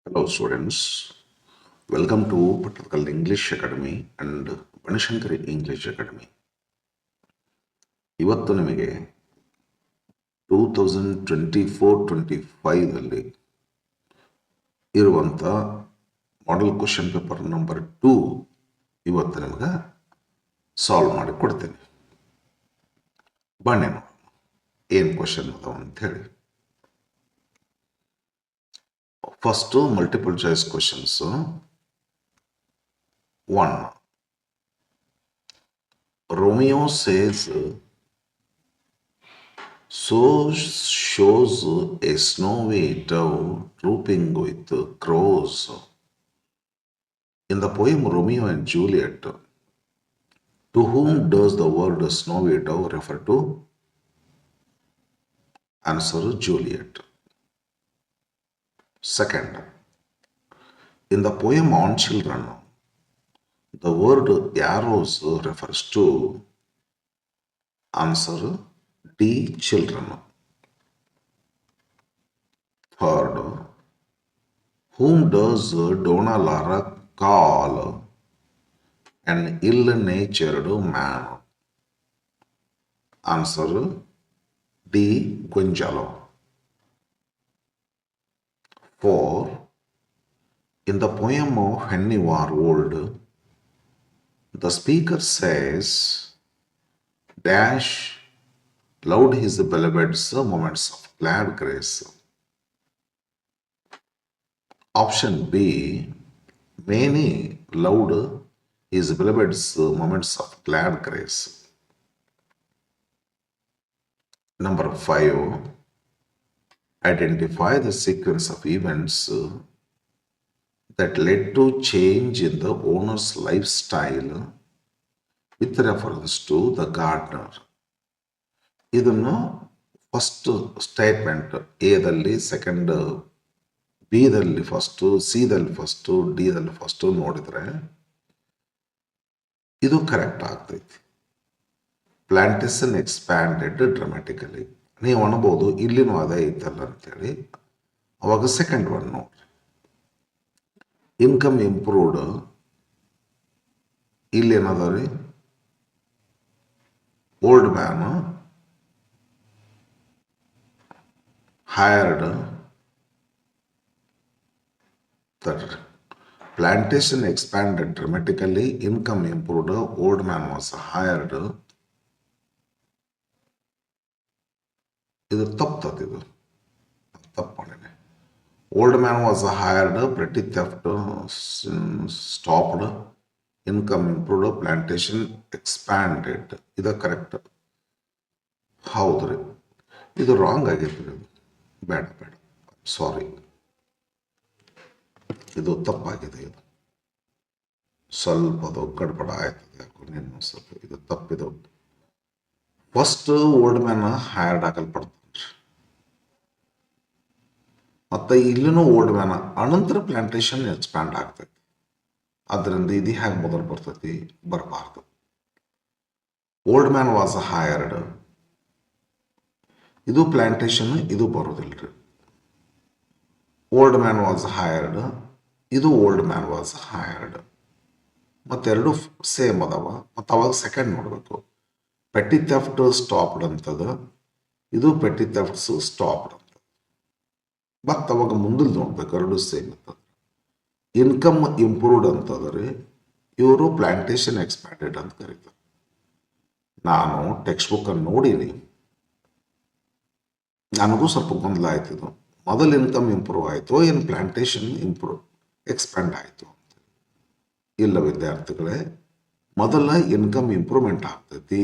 Hello, students. Welcome to Patakal English Academy and Banashankari English Academy. ಇವತ್ತು ನಿಮಗೆ 2024-25 ಇರುವಂಥ model question paper number 2 ಇವತ್ತು ನಿಮಗೆ ಸಾಲ್ವ್ ಮಾಡಿ ಕೊಡ್ತೇನೆ. ಬನ್ನಿ ನೋಡೋಣ ಏನು ಕ್ವಶನ್ ಅದಾವ ಅಂತ ಹೇಳಿ. First multiple choice questions. 1. Romeo says, so shows a snowy dove trooping with crows. In the poem Romeo and Juliet, to whom does the word snowy dove refer to? Answer: Juliet. Second, in the poem On Children, the word arrows refers to? Answer: D. Children. Third, whom does Donna Lara call an ill-natured man? Answer: D. Gonzalo. 4. In the poem of Henry Warwold, the speaker says, dash loved his beloved's moments of glad grace. Option B, many loved his beloved's moments of glad grace. Number 5, identify the sequence of events that led to change in the owner's lifestyle with reference to the gardener. ಇದನ್ನು first statement ಎದಲ್ಲಿ, second ಬಿದಲ್ಲಿ first, ಸಿದಲ್ಲಿ first, ಡಿದಲ್ಲಿ first ನೋಡಿದರೆ ಇದು correct ಆಗ್ತೈತಿ. Plantation expanded dramatically. ನೀವು ಅನ್ಬೋದು ಇಲ್ಲಿನೂ ಅದೇ ಐತಲ್ಲ ಅಂತೇಳಿ. ಅವಾಗ ಸೆಕೆಂಡ್ ಒನ್ ನೋಡ್ರಿ. ಇನ್ಕಮ್ ಇಂಪ್ರೂವ್ಡ್, ಇಲ್ಲಿ ಏನದ ರೀ, old man hired. Third, plantation expanded dramatically, income improved, old man was hired. ಇದು ತಪ್ತದ, ಇದು ತಪ್ಪು ಮಾಡಿದೆ. Old man was hired, pretty theft stopped, income improved, plantation expanded. ಇದು ಕರೆಕ್ಟ್. ಹೌದ್ರಿ, ಇದು ರಾಂಗ್ ಆಗೈತಿ. ಇದು ಬೇಡ ಬೇಡ, ಸಾರಿ, ಇದು ತಪ್ಪಾಗಿದೆ. ಇದು ಸ್ವಲ್ಪ ಅದು ಗಡ್ಬಡ ಆಯ್ತದೆ, ಯಾಕೋ ನಿನ್ನ ಸ್ವಲ್ಪ ಇದು ತಪ್ಪಿದು. ಫಸ್ಟ್ ಓಲ್ಡ್ ಮ್ಯಾನ್ ಹೈರ್ಡ್ ಆಗಲ್ಪಡ್ತಾನೆ, ಮತ್ತೆ ಇಲ್ಲಿನೂ ಓಲ್ಡ್ ಮ್ಯಾನ್ ಅನಂತರ ಪ್ಲಾಂಟೇಶನ್ ಎಕ್ಸ್ಪ್ಯಾಂಡ್ ಆಗ್ತೈತಿ. ಅದರಿಂದ ಇದು ಹೇಗೆ ಮೊದಲು ಬರ್ತೈತಿ? ಬರಬಾರ್ದು. ಓಲ್ಡ್ ಮ್ಯಾನ್ ವಾಸ್ ಹೈರ್ಡ್, ಇದು ಪ್ಲಾಂಟೇಶನ್, ಇದು ಬರೋದಿಲ್ರಿ. ಓಲ್ಡ್ ಮ್ಯಾನ್ ವಾಸ್ ಹೈರ್ಡ್, ಇದು ಓಲ್ಡ್ ಮ್ಯಾನ್ ವಾಸ್ ಹೈರ್ಡ್. ಮತ್ತೆರಡು ಸೇಮ್ ಅದಾವ. ಮತ್ತು ಅವಾಗ ಸೆಕೆಂಡ್ ನೋಡಬೇಕು. ಪೆಟ್ಟಿ ಥೆಫ್ಟ್ ಸ್ಟಾಪ್ಡ್ ಅಂತದ, ಇದು ಪೆಟ್ಟಿ ಥೆಫ್ಟ್ಸ್ ಸ್ಟಾಪ್ಡ್ ಅಂತ. ಮತ್ತು ಅವಾಗ ಮುಂದಲ್ ನೋಡ್ಬೇಕು, ಎರಡು ಸೇಮ್ ಅಂತದ. ಇನ್ಕಮ್ ಇಂಪ್ರೂವ್ಡ್ ಅಂತಂದ್ರೆ ಇವರು ಪ್ಲಾಂಟೇಶನ್ ಎಕ್ಸ್ಪ್ಯಾಂಡೆಡ್ ಅಂತ ಕರೀತಾರೆ. ನಾನು ಟೆಕ್ಸ್ಟ್ ಬುಕ್ಕನ್ನು ನೋಡೀನಿ, ನನಗೂ ಸ್ವಲ್ಪ ಗೊಂದಲ ಆಯ್ತಿದ್ದು. ಮೊದಲು ಇನ್ಕಮ್ ಇಂಪ್ರೂವ್ ಆಯಿತು, ಏನು ಪ್ಲಾಂಟೇಶನ್ ಎಕ್ಸ್ಪ್ಯಾಂಡ್ ಆಯಿತು ಅಂತ. ಇಲ್ಲ ವಿದ್ಯಾರ್ಥಿಗಳೇ, ಮೊದಲ ಇನ್ಕಮ್ ಇಂಪ್ರೂವ್ಮೆಂಟ್ ಆಗ್ತೈತಿ.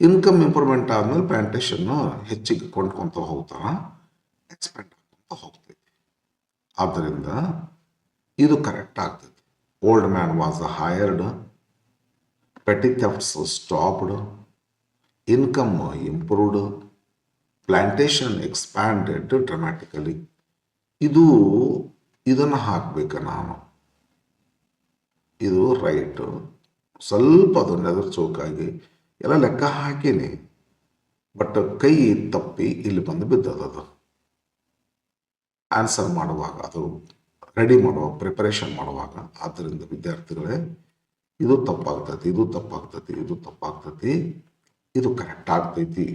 ಇನ್ಕಮ್ ಇಂಪ್ರೂವ್ಮೆಂಟ್ ಆದ್ಮೇಲೆ ಪ್ಲಾಂಟೇಶನ್ನು ಹೆಚ್ಚಿಗೆ ಕೊಂಡ್ಕೊಂತ ಹೋಗ್ತಾನ, ಎಕ್ಸ್ಪ್ಯಾಂಡ್ ಆಗ್ಕೊಂತ ಹೋಗ್ತೈತಿ. ಆದ್ದರಿಂದ ಇದು ಕರೆಕ್ಟ್ ಆಗ್ತೈತಿ. Old man was hired, petty thefts stopped, income improved, plantation expanded ಡ್ರಾಮ್ಯಾಟಿಕಲಿ. ಇದನ್ನು ಹಾಕ್ಬೇಕ ನಾನು. ಇದು ರೈಟ್. ಸ್ವಲ್ಪ ಅದನ್ನ ಎದುರು ಚೌಕಾಗಿ ಎಲ್ಲ ಲೆಕ್ಕ ಹಾಕೀನಿ, ಬಟ್ ಕೈ ತಪ್ಪಿ ಇಲ್ಲಿ ಬಂದು ಬಿದ್ದದದು. ಆನ್ಸರ್ ಮಾಡುವಾಗ ಅದು ರೆಡಿ ಮಾಡುವಾಗ ಪ್ರಿಪರೇಷನ್ ಮಾಡುವಾಗ. ಆದ್ದರಿಂದ ವಿದ್ಯಾರ್ಥಿಗಳೇ ಇದು ತಪ್ಪಾಗ್ತೈತಿ, ಇದು ತಪ್ಪಾಗ್ತೈತಿ, ಇದು ತಪ್ಪಾಗ್ತೈತಿ, ಇದು ಕರೆಕ್ಟ್ ಆಗ್ತೈತಿ.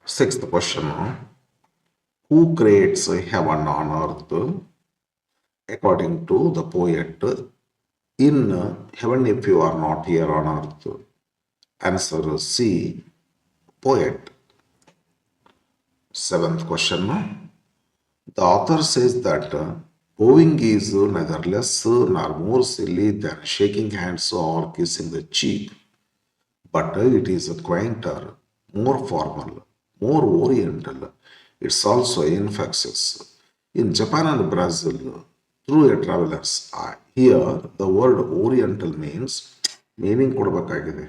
6th question. Who creates heaven on earth? According to the poet, in heaven if you are not here on earth. Answer C, poet. 7th question. The author says that bowing is neither less nor more silly than shaking hands or kissing the cheek, but it is quainter, more formal, more oriental. It's also infectious. In Japan and Brazil, through a traveler's eye, here the word oriental means meaning ಕೊಡಬೇಕಾಗಿದೆ.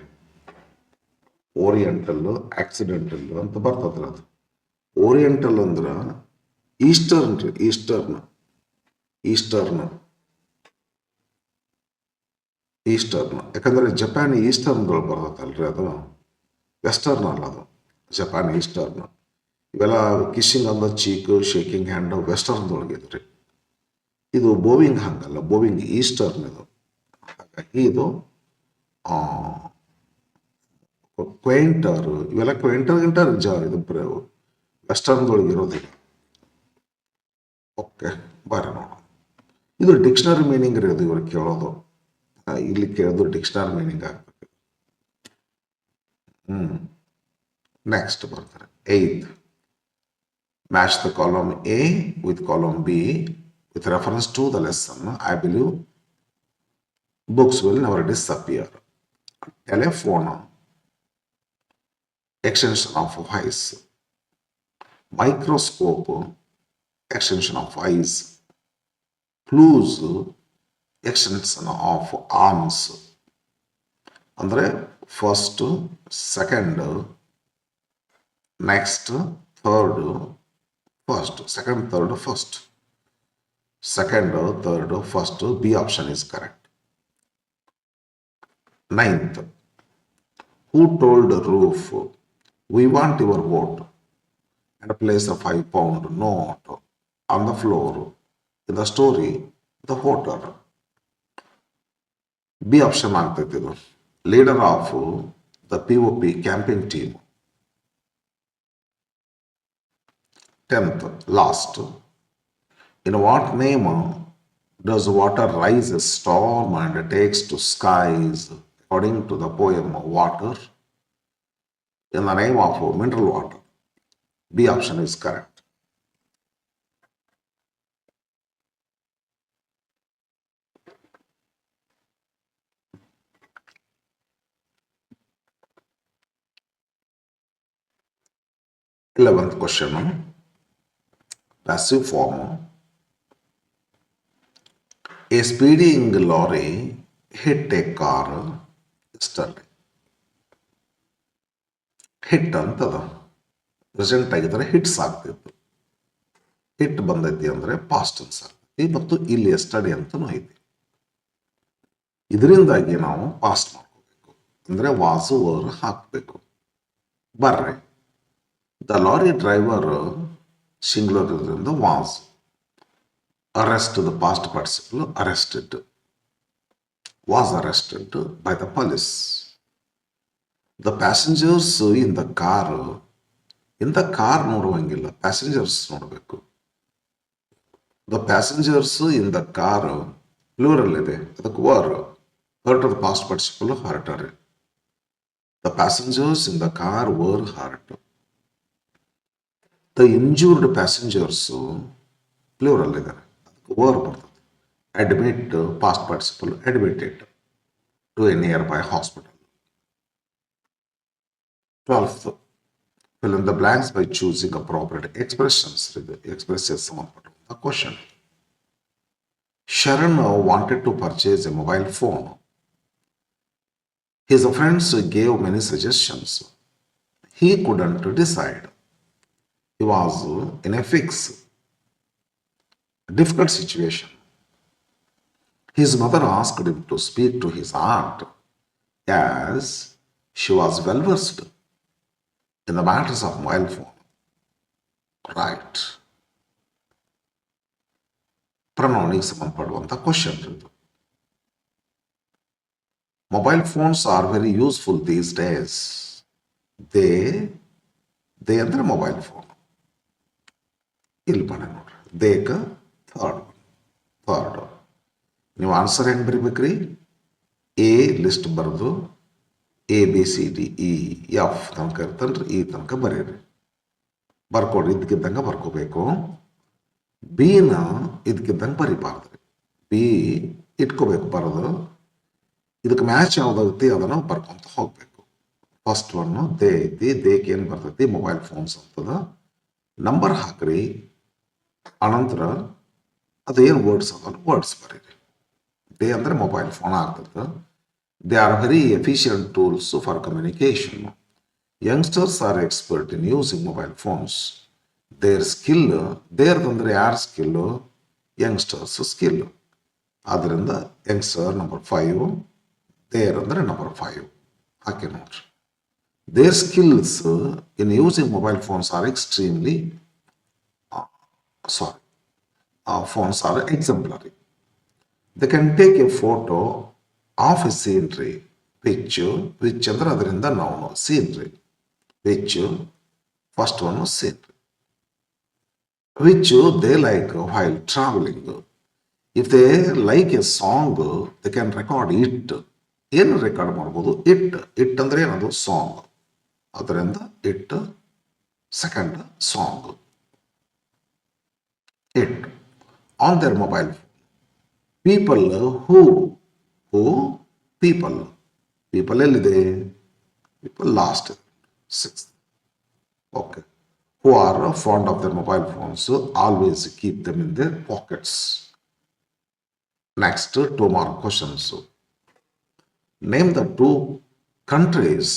Oriental occidental ಅಂತ ಬರ್ತದ್ರ. ಅದು oriental ಅಂದ್ರೆ eastern ರೀ, eastern ಯಾಕಂದ್ರೆ Japan ಈಸ್ಟರ್ನ್ಗಳು ಬರ್ತೈತಲ್ರಿ, ಅದು western ಅಲ್ಲ, ಅದು ಜಪಾನ್ ಈಸ್ಟರ್ನ್. ಇವೆಲ್ಲ ಕಿಸ್ಸಿಂಗ್ ಅಂದ ಚೀಕ್, ಶೇಕಿಂಗ್ ಹ್ಯಾಂಡ್ ವೆಸ್ಟರ್ನ್ದೊಳಗಿದ್ರಿ. ಇದು ಬೋವಿಂಗ್ ಹಂಗಲ್ಲ, ಬೋವಿಂಗ್ ಈಸ್ಟರ್ನ್ ಇದು. ಹಾಗಾಗಿ ಇದು ಕ್ವೆಂಟರ್, ಇವೆಲ್ಲ ಕ್ವೆಂಟರ್ ಇದು ವೆಸ್ಟರ್ನ್ದೊಳಗೆ ಇರೋದಿಲ್ಲ. ಓಕೆ, ಬಾರಿ ನೋಡೋಣ. ಇದು ಡಿಕ್ಷನರಿ ಮೀನಿಂಗ್ ಇರೋದು ಇವ್ರು ಕೇಳೋದು. ಇಲ್ಲಿ ಕೇಳೋದು ಡಿಕ್ಷನರಿ ಮೀನಿಂಗ್ ಆಗ್ತದೆ. ನೆಕ್ಸ್ಟ್ ಬರ್ತಾರೆ 8th. Match the column A with column B with reference to the lesson. I believe books will never disappear. Telephone, extension of voice. Microscope, extension of eyes. Clues, extension of arms. ಅಂದರೆ first, second, next, third, first, second, third, first. Second, third, first, B option is correct. 9th. Who told the roof, we want your vote, and place a 5-pound note on the floor in the story The Voter? B option ಆಗ್ತೈತಿ ಇದು. Leader of the POP campaign team. 10th, last. In what name does water rise a storm and takes to skies, according to the poem Water? In the name of mineral water. B option is correct. Eleventh question. Passive form. A speeding lorry hit a car yesterday. Hit ಅಂತದ present ಆಗಿದ್ರೆ hits ಆಗ್ತಿತ್ತು. Hit ಬಂದೈತಿ ಅಂದ್ರೆ past tense ಆಗ್ತೈತಿ, ಮತ್ತು ಇಲ್ಲಿ yesterday ಅಂತನೂ ಐತಿ. ಇದರಿಂದಾಗಿ ನಾವು ಪಾಸ್ಟ್ ಮಾಡ್ಕೋಬೇಕು, ಅಂದ್ರೆ ವಾಸು ವರ್ ಹಾಕಬೇಕು. ಬರ್ರಿ, ದ ಲಾರಿ ಡ್ರೈವರ್ ಸಿಂಗ್ಯುಲರ್ ಇರೋದ್ರಿಂದ was. Arrest, the past participle arrested, was arrested by the police. The passengers in the car ನೋಡುವಂಗಿಲ್ಲ, ಪ್ಯಾಸೆಂಜರ್ಸ್ ನೋಡಬೇಕು. The passengers in the car plural ಇದೆ, ಅದಕ್ಕೆ were. Hurt the past participle hurt. The passengers in the car were hurt. The injured passengers plural ಇದ್ದಾರೆ, ಅದಕ್ಕೆ were ಬರ್ತದೆ. Admit, past participle admitted to a nearby hospital. 12th, fill in the blanks by choosing appropriate expressions. Expresses the question. Sharon wanted to purchase a mobile phone. His friends gave many suggestions. He couldn't decide. He was in a difficult situation. His mother asked him to speak to his aunt, as she was well versed in the matters of mobile phone. Right. ಪ್ರನೌನಿಗೆ ಸಂಬಂಧಪಡುವಂಥ question ಇದು. Mobile phones are very useful these days. They they ಅಂದರೆ mobile phone. ಇಲ್ಲಿ ಮಾಡಿ ನೋಡ್ರಿ, ದೇಕ third. ನೀವು answer ಹೆಂಗೆ ಬರಿಬೇಕ್ರಿ? ಎ ಲಿಸ್ಟ್ ಬರೆದು ABCDE F ತನಕ ಇರ್ತನ್ರಿ, ಈ ತನಕ ಬರೀರಿ. ಬರ್ಕೊಡ್ರಿ, ಇದಕ್ಕಿದ್ದಂಗೆ ಬರ್ಕೋಬೇಕು. ಬಿನ ಇದಕ್ಕಿದ್ದಂಗೆ ಬರಿಬಾರ್ದ್ರಿ. ಬಿ ಇಟ್ಕೋಬೇಕು ಬರೋದು. ಇದಕ್ಕೆ ಮ್ಯಾಚ್ ಯಾವ್ದಾಗತಿ ಅದನ್ನು ಬರ್ಕೊಂತ ಹೋಗ್ಬೇಕು. ಫಸ್ಟ್ ಒನ್ನು ದೇ ಐತಿ, ದೇಕ್ಕೆ ಏನು ಬರ್ತೈತಿ? ಮೊಬೈಲ್ ಫೋನ್ಸ್ ಅಂತದ. ನಂಬರ್ ಹಾಕ್ರಿ, ಅನಂತರ ಅದೇನು ವರ್ಡ್ಸ್ ಅದನ್ನು ವರ್ಡ್ಸ್ ಬರೀರಿ. ದೇ ಅಂದರೆ ಮೊಬೈಲ್ ಫೋನ್ ಆಗ್ತದೆ. They are very efficient tools for communication. Youngsters are expert in using mobile phones. Their skill, ದೇರ್ದಂದ್ರೆ ಯಾರ ಸ್ಕಿಲ್ಲು? Youngsters skill. ಆದ್ದರಿಂದ ಯಂಗ್ಸ್ಟರ್ ನಂಬರ್ 5, ದೇರ್ ಅಂದರೆ ನಂಬರ್ 5 ಹಾಕಿ ನೋಡ್ರಿ. Their skills in using mobile phones are extremely phones are exemplary. They can take a photo of a scenery, which ಅಂದ್ರೆ ಅದರಿಂದ ನಾವು scenery, which first one scenery, which they like while traveling. If they like a song, they can record it. ಏನು record ಮಾಡ್ಬೋದು? It ಅಂದ್ರೆ ಏನದು? Song. ಅದರಿಂದ it second song. It on their mobile phone. People people ಎಲ್ಲಿದೆ? People last 6th. Okay. Who are fond of their mobile phones always keep them in their pockets. Next, 2 more questions. Name the 2 countries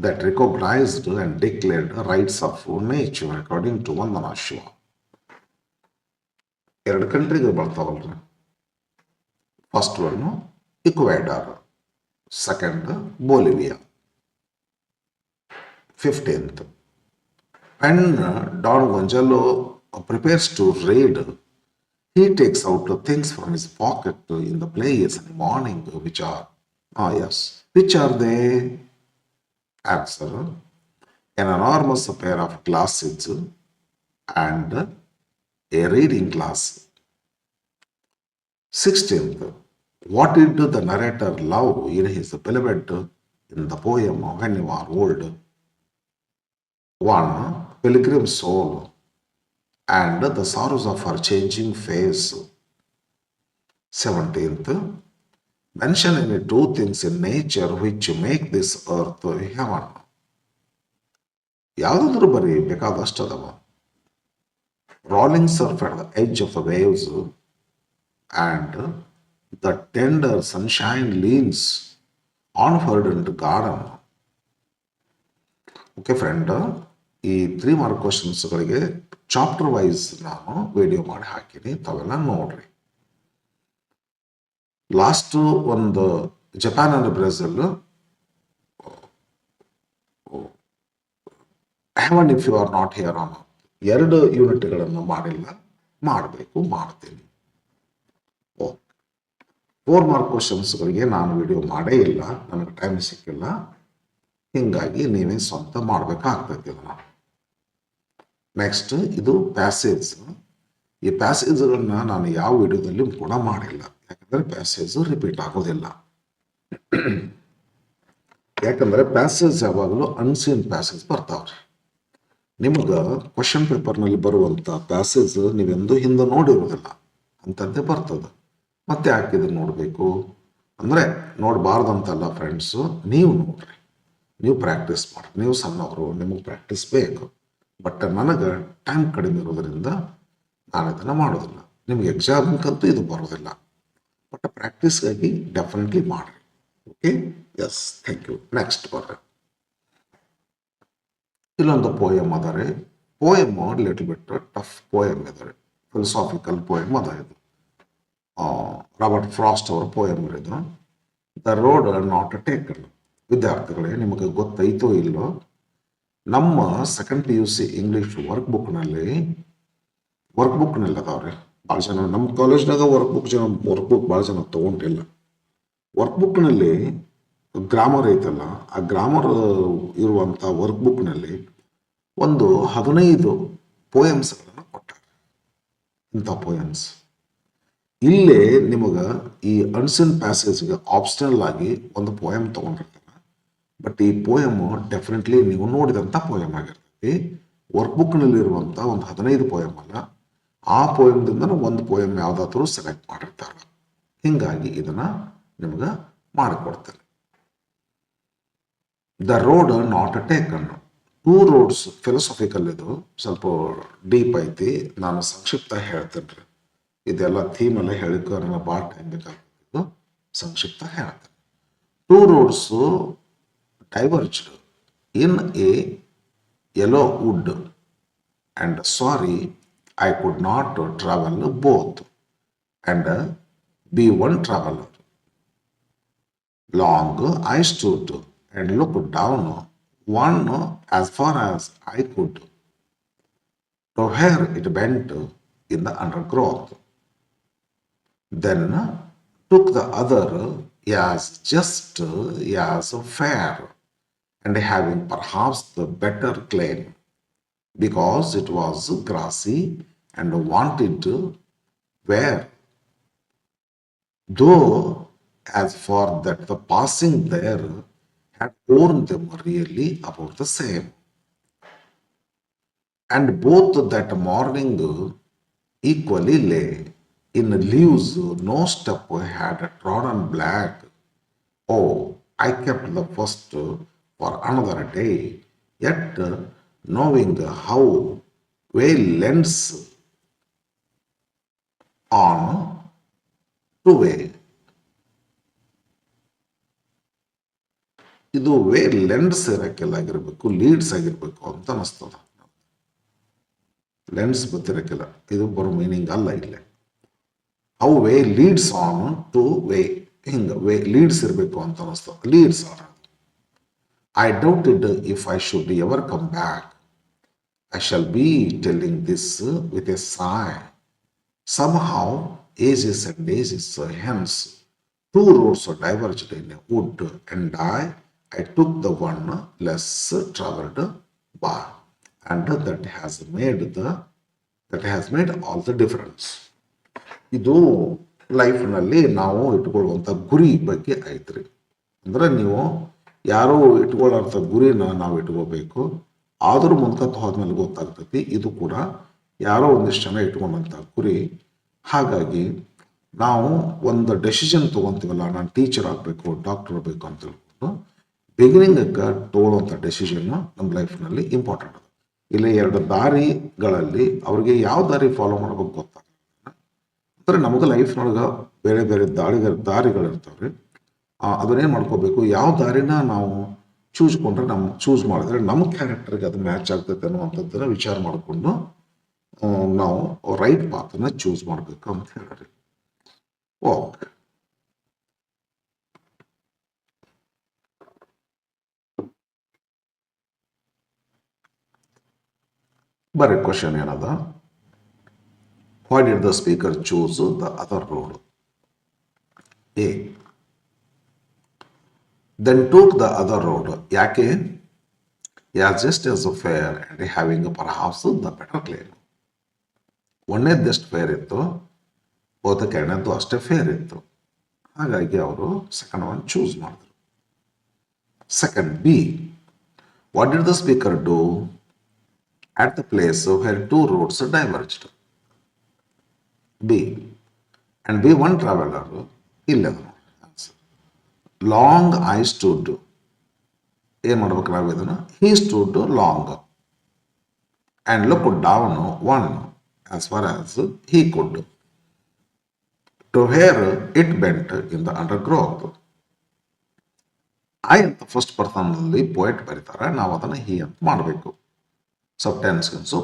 that recognized and declared rights of nature according to Vandana Shiva. 2 ಕಂಟ್ರಿಗೆ ಬರ್ತಾವಲ್ರಿ. First one Ecuador, second Bolivia. 15th, when Don Gonzalo prepares to raid, he takes out things from his pocket in the place in the morning, which are which are they? Answer, an enormous pair of glasses and a reading class. 16th, what did the narrator love in his beloved in the poem When You Are Old? 1. Pilgrim soul and the sorrows of her changing face. 17th, mention any 2 things in nature which make this earth heaven. ಯಾವುದಾದ್ರೂ ಬರೀ, ಬೇಕಾದಷ್ಟು ಅದಾವ. Rolling surf at the edge of the waves, and the tender sunshine leans on verdant garden. Okay friend, ಈ 3 mark ಕ್ವಶನ್ಸ್ಗಳಿಗೆ chapter wise ನಾನು video ಮಾಡಿ ಹಾಕಿನಿ, ತಾವೆಲ್ಲ ನೋಡ್ರಿ. ಲಾಸ್ಟ್ ಒಂದು Japan and Brazil, heaven if you are not here on 2 ಯೂನಿಟ್ಗಳನ್ನು ಮಾಡಿಲ್ಲ, ಮಾಡಬೇಕು, ಮಾಡ್ತೀನಿ. 4 ಮಾರ್ಕ್ ಕ್ವಶನ್ಸ್ಗಳಿಗೆ ನಾನು ವಿಡಿಯೋ ಮಾಡೇ ಇಲ್ಲ, ನನಗೆ ಟೈಮ್ ಸಿಕ್ಕಿಲ್ಲ. ಹಿಂಗಾಗಿ ನೀವೇ ಸ್ವಂತ ಮಾಡಬೇಕಾಗ್ತೈತಿ ಇದನ್ನ. ನೆಕ್ಸ್ಟ್, ಇದು ಪ್ಯಾಸೇಜ್. ಈ ಪ್ಯಾಸೇಜ್ಗಳನ್ನ ನಾನು ಯಾವ ವಿಡಿಯೋದಲ್ಲಿ ಕೂಡ ಮಾಡಿಲ್ಲ, ಯಾಕಂದ್ರೆ ಪ್ಯಾಸೇಜ್ ರಿಪೀಟ್ ಆಗೋದಿಲ್ಲ. ಯಾಕಂದ್ರೆ ಪ್ಯಾಸೇಜ್ ಯಾವಾಗಲೂ ಅನ್ಸೀನ್ ಪ್ಯಾಸೇಜ್ ಬರ್ತಾವ್ರಿ. ನಿಮ್ಗೆ ಕ್ವಶನ್ ಪೇಪರ್ನಲ್ಲಿ ಬರುವಂಥ ಪ್ಯಾಸೇಜ್ ನೀವೆಂದೂ ಹಿಂದೆ ನೋಡಿರೋದಿಲ್ಲ, ಅಂಥದ್ದೇ ಬರ್ತದೆ. ಮತ್ತೆ ಯಾಕಿದ್ರೆ ನೋಡಬೇಕು ಅಂದರೆ, ನೋಡಬಾರ್ದಂತಲ್ಲ ಫ್ರೆಂಡ್ಸು, ನೀವು ನೋಡ್ರಿ, ನೀವು ಪ್ರಾಕ್ಟೀಸ್ ಮಾಡಿ. ನೀವು ಸಣ್ಣವರು, ನಿಮಗೆ ಪ್ರಾಕ್ಟೀಸ್ ಬೇಕು. ಬಟ್ ನನಗೆ ಟೈಮ್ ಕಡಿಮೆ ಇರೋದ್ರಿಂದ ನಾನು ಇದನ್ನು ಮಾಡೋದಿಲ್ಲ. ನಿಮ್ಗೆ ಎಕ್ಸಾಮ್ಗಂತೂ ಇದು ಬರೋದಿಲ್ಲ, ಬಟ್ ಪ್ರಾಕ್ಟೀಸ್ಗಾಗಿ ಡೆಫಿನೆಟ್ಲಿ ಮಾಡಿರಿ. Okay, yes, thank you. Next ಬರ್ರಿ, ಇಲ್ಲೊಂದು ಪೋಯಮ್ ಅದ ರೀ. Poem little bit tough poem ಇದೆ ರೀ, ಫಿಲಸಾಫಿಕಲ್ ಪೋಯಮ್ ಅದ ಇದು. ರಾಬರ್ಟ್ ಫ್ರಾಸ್ಟ್ ಅವರ ಪೋಯಮ್ ಇದು, ದ ರೋಡ್ ನಾಟ್ ಟೇಕನ್. ವಿದ್ಯಾರ್ಥಿಗಳೇ, ನಿಮಗೆ ಗೊತ್ತೈತೋ ಇಲ್ಲೋ, ನಮ್ಮ ಸೆಕೆಂಡ್ PUC ಇಂಗ್ಲೀಷ್ ವರ್ಕ್ ಬುಕ್ನಲ್ಲಿ ಅದಾವ್ರಿ, ಭಾಳ ಜನ ನಮ್ಮ ಕಾಲೇಜ್ನಾಗ ವರ್ಕ್ ಬುಕ್ ಭಾಳ ಜನ ತೊಗೊಂಡಿಲ್ಲ. ವರ್ಕ್ ಬುಕ್ನಲ್ಲಿ ಗ್ರಾಮರ್ ಐತಲ್ಲ, ಆ ಗ್ರಾಮರ್ ಇರುವಂಥ ವರ್ಕ್ ಬುಕ್ನಲ್ಲಿ ಒಂದು 15 ಪೋಯಮ್ಸ್ಗಳನ್ನು ಕೊಟ್ಟಾರೆ. ಇಂಥ ಪೋಯಮ್ಸ್ ಇಲ್ಲೇ ನಿಮಗೆ ಈ ಅನ್ಸನ್ ಪ್ಯಾಸೇಜ್ಗೆ ಆಪ್ಷನಲ್ ಆಗಿ ಒಂದು ಪೋಯಮ್ ತೊಗೊಂಡಿರ್ತಾರೆ. ಬಟ್ ಈ ಪೋಯಮ್ ಡೆಫಿನೆಟ್ಲಿ ನೀವು ನೋಡಿದಂಥ ಪೋಯಮ್ ಆಗಿರ್ತೈತಿ. ವರ್ಕ್ ಬುಕ್ನಲ್ಲಿರುವಂಥ ಒಂದು 15 ಪೋಯಮ್ ಅಲ್ಲ, ಆ ಪೋಯಮ್ದಿಂದ ಒಂದು ಪೋಯಮ್ ಯಾವುದಾದ್ರೂ ಸೆಲೆಕ್ಟ್ ಮಾಡಿರ್ತಾರೆ. ಹೀಗಾಗಿ ಇದನ್ನು ನಿಮ್ಗೆ ಮಾಡಿಕೊಡ್ತೇನೆ. The road not taken. 2 roads philosophical, ಇದು ಸ್ವಲ್ಪ ಡೀಪ್ ಐತಿ. ನಾನು ಸಂಕ್ಷಿಪ್ತ ಹೇಳ್ತೇನೆ ರೀ. ಇದೆಲ್ಲ ಥೀಮ್ ಎಲ್ಲ ಹೇಳಿಕೊ ನನಗೆ ಭಾಳ ಟೈಮ್ ಬೇಕಾಗ್ತದೆ. ಸಂಕ್ಷಿಪ್ತ ಹೇಳ್ತೇನೆ. 2 roads diverged in a yellow wood, and sorry I could not travel both and be one traveler. Long I stood and looked down one as far as I could to where it bent in the undergrowth, then took the other as just as fair, and having perhaps the better claim, because it was grassy and wanted where, though as for that the passing there had borne them really about the same. And both that morning equally lay in leaves, no step had trodden black. Oh, I kept the first for another day, yet knowing how way lends on to way. ಇದು way lens ಇರಕ್ಕೆಲ್ಲ ಆಗಿರ್ಬೇಕು, leads ಆಗಿರ್ಬೇಕು ಅಂತ ಅನಿಸ್ತದ. Lens ಗೊತ್ತಿರಕ್ಕಿಲ್ಲ, ಇದು ಬರೋ meaning ಅಲ್ಲ. ಇಲ್ಲೇ how way leads on to way, ಹಿಂಗೆ ವೇ ಲೀಡ್ಸ್ ಇರಬೇಕು ಅಂತ ಅನಿಸ್ತದ. Leads on. I doubted if I should ever come back. I shall be telling this with a sigh. Somehow, ages and ages hence, 2 roads diverged in a wood, and I took the one less traveled by, and that has made all the difference. ಇದು ಲೈಫ್ನಲ್ಲಿ ನಾವು ಇಟ್ಕೊಳ್ಳುವಂಥ ಗುರಿ ಬಗ್ಗೆ ಐತ್ರಿ. ಅಂದ್ರೆ ನೀವು ಯಾರೋ ಇಟ್ಕೊಳ್ಳೋಂಥ ಗುರಿನ ನಾವು ಇಟ್ಕೋಬೇಕು. ಆದರೂ ಮುಂದ್ಕತ್ತು ಹೋದ್ಮೇಲೆ ಗೊತ್ತಾಗ್ತೈತಿ ಇದು ಕೂಡ ಯಾರೋ ಒಂದಿಷ್ಟು ಜನ ಇಟ್ಕೊಂಡಂಥ ಗುರಿ. ಹಾಗಾಗಿ ನಾವು ಒಂದು ಡೆಸಿಷನ್ ತೊಗೊತೀವಲ್ಲ, ನಾನು ಟೀಚರ್ ಆಗಬೇಕು, ಡಾಕ್ಟರ್ ಆಗಬೇಕು ಅಂತ ಹೇಳ್ಕೊಂಡು ಬಿಗಿನಿಂಗಕ್ಕೆ ತೊಗೊಳ್ಳೋಂಥ ಡೆಸಿಷನ್ನು ನಮ್ಮ ಲೈಫ್ನಲ್ಲಿ ಇಂಪಾರ್ಟೆಂಟ್. ಇಲ್ಲಿ 2 ದಾರಿಗಳಲ್ಲಿ ಅವ್ರಿಗೆ ಯಾವ ದಾರಿ ಫಾಲೋ ಮಾಡ್ಬೇಕು ಗೊತ್ತಾಗಲ್ಲ. ಅಂದರೆ ನಮಗೆ ಲೈಫ್ನೊಳಗೆ ಬೇರೆ ಬೇರೆ ದಾರಿಗಳಿರ್ತಾವ್ರಿ. ಅದನ್ನೇನು ಮಾಡ್ಕೋಬೇಕು, ಯಾವ ದಾರಿನ ನಾವು ಚೂಸ್ ಮಾಡಿದ್ರೆ ನಮ್ಮ ಕ್ಯಾರೆಕ್ಟರ್ಗೆ ಅದು ಮ್ಯಾಚ್ ಆಗ್ತೈತೆ ಅನ್ನುವಂಥದ್ದನ್ನು ವಿಚಾರ ಮಾಡಿಕೊಂಡು ನಾವು ರೈಟ್ ಪಾತನ್ನ ಚೂಸ್ ಮಾಡಬೇಕು ಅಂತ ಹೇಳ್ರಿ. ಓಕೆ, ಬರ್ರಿ ಕ್ವಶನ್ ಏನದ. Why did the speaker choose the other road? A. Then took the other road. ಯಾಕೆ? As just as fair and having perhaps the better claim. ಒಂದೇದ್ದು ಎಷ್ಟು ಫೇರ್ ಇತ್ತು, ಬಹುತೇಕ ಎರಡನೇದ್ದು ಅಷ್ಟೇ ಫೇರ್ ಇತ್ತು. ಹಾಗಾಗಿ ಅವರು ಸೆಕೆಂಡ್ ಒನ್ ಚೂಸ್ ಮಾಡಿದ್ರು. Second B. What did the speaker do at the place where 2 roads diverged? B. And be one traveler. 11. Answer. Long I stood. ಏನು ಮಾಡ್ಬೇಕು ನಾವು ಇದನ್ನು? He stood long and looked down one as far as he could to where it bent in the undergrowth. I ಅಂತ first ಪರ್ಸನ್ನಲ್ಲಿ poet ಬರೀತಾರೆ, ನಾವು ಅದನ್ನು ಹಿ ಅಂತ ಮಾಡಬೇಕು. ಸಬ್ಟೆನ್ಸ್ಗೆನ್ಸು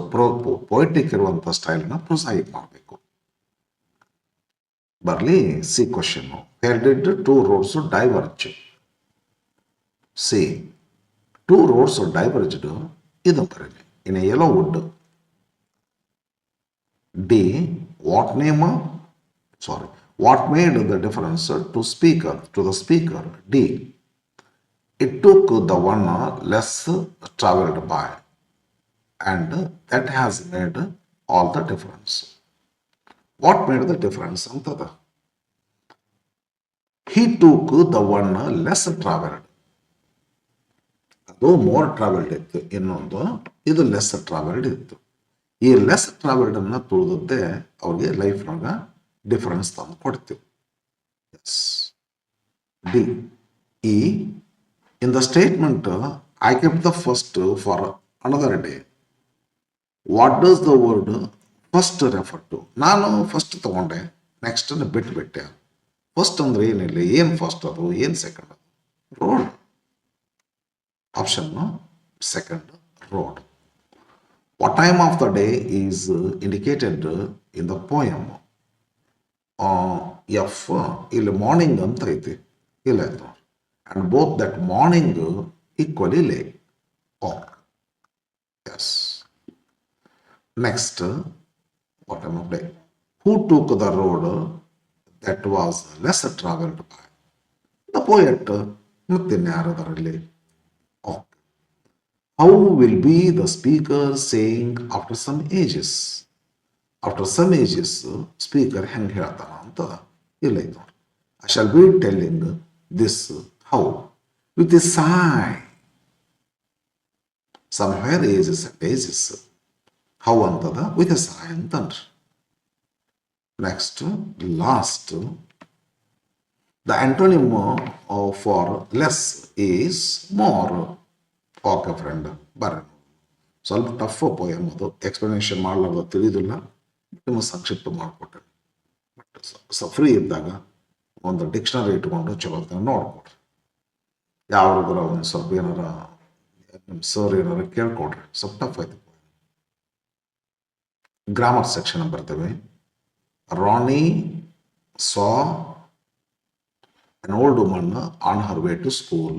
ಪೊಯಿಟಿಕ್ ಇರುವಂಥ ಸ್ಟೈಲ್ನ ಪ್ರೋತ್ಸಾಹಿತ ಮಾಡಬೇಕು. ಬರಲಿ C question. Where did 2 roads diverge? C 2 roads diverged, ಇದು ಬರೀಲಿ in a yellow wood. D what name sorry what made the difference to the speaker D it took the one less traveled by and that has made all the difference. What made the difference ಅಂತದ he took the one less traveled ಅದು more travelled ಇತ್ತು ಇನ್ನೊಂದು ಇದು less travelled ಇತ್ತು ಈ less travelled ಅನ್ನ ತುಳಿದದ್ದೇ ಅವ್ರಿಗೆ ಲೈಫ್ನಾಗ difference ತಂದು ಕೊಡ್ತೀವಿ ಎಸ್ ಡಿ ಈ in the statement I kept the first for another day. What does the word first refer to? ನಾನು ಫಸ್ಟ್ ತಗೊಂಡೆ ನೆಕ್ಸ್ಟ್ ಬಿಟ್ಟೆ ಫಸ್ಟ್ ಅಂದ್ರೆ ಏನಿಲ್ಲ ಏನು ಫಸ್ಟ್ ಅದು ಏನು ಸೆಕೆಂಡ್ ಅದು road option second road what time of the day is indicated in the poem F ಇಲ್ಲಿ ಮಾರ್ನಿಂಗ್ ಅಂತ ಐತಿ ಇಲ್ಲ ಆಯ್ತು and both that morning equally late. Oh, yes. Next, what time of day? Who took the road that was less traveled by? The poet. Oh. How will be the speaker saying after some ages? After some ages, speaker hang ಹೇಳ್ತಾನ ಅಂತ ಇಲ್ಲ ಇದು. I shall be telling this how? With a sigh. Somewhere ages and ages. How antada? With a sigh antandre. Next, last. The antonym for less is more. Okay, friend. ಬರ್ರಿ ಸ್ವಲ್ಪ tough poem ಅದು explanation ಮಾಡಲಾರ್ದು ತಿಳಿದಿಲ್ಲ ನಿಮ್ಮ ಸಂಕ್ಷಿಪ್ತ ಮಾಡಿಕೊಟ್ಟೆ but free ಇದ್ದಾಗ ಒಂದು dictionary ಇಟ್ಕೊಂಡು ಚಲೋ ನೋಡ್ಕೊಡ್ರಿ ಯಾವ್ದಾರ ಒಂದು ಸ್ವಲ್ಪ ಏನಾರ ನಿಮ್ಮ ಸರ್ ಏನಾರ ಕೇಳ್ಕೊಡ್ರಿ ಸ್ವಲ್ಪ ಟಫ್ ಆಯ್ತು ಗ್ರಾಮರ್ ಸೆಕ್ಷನ್ ಬರ್ತೇವೆ Rani saw an old woman on her way to school.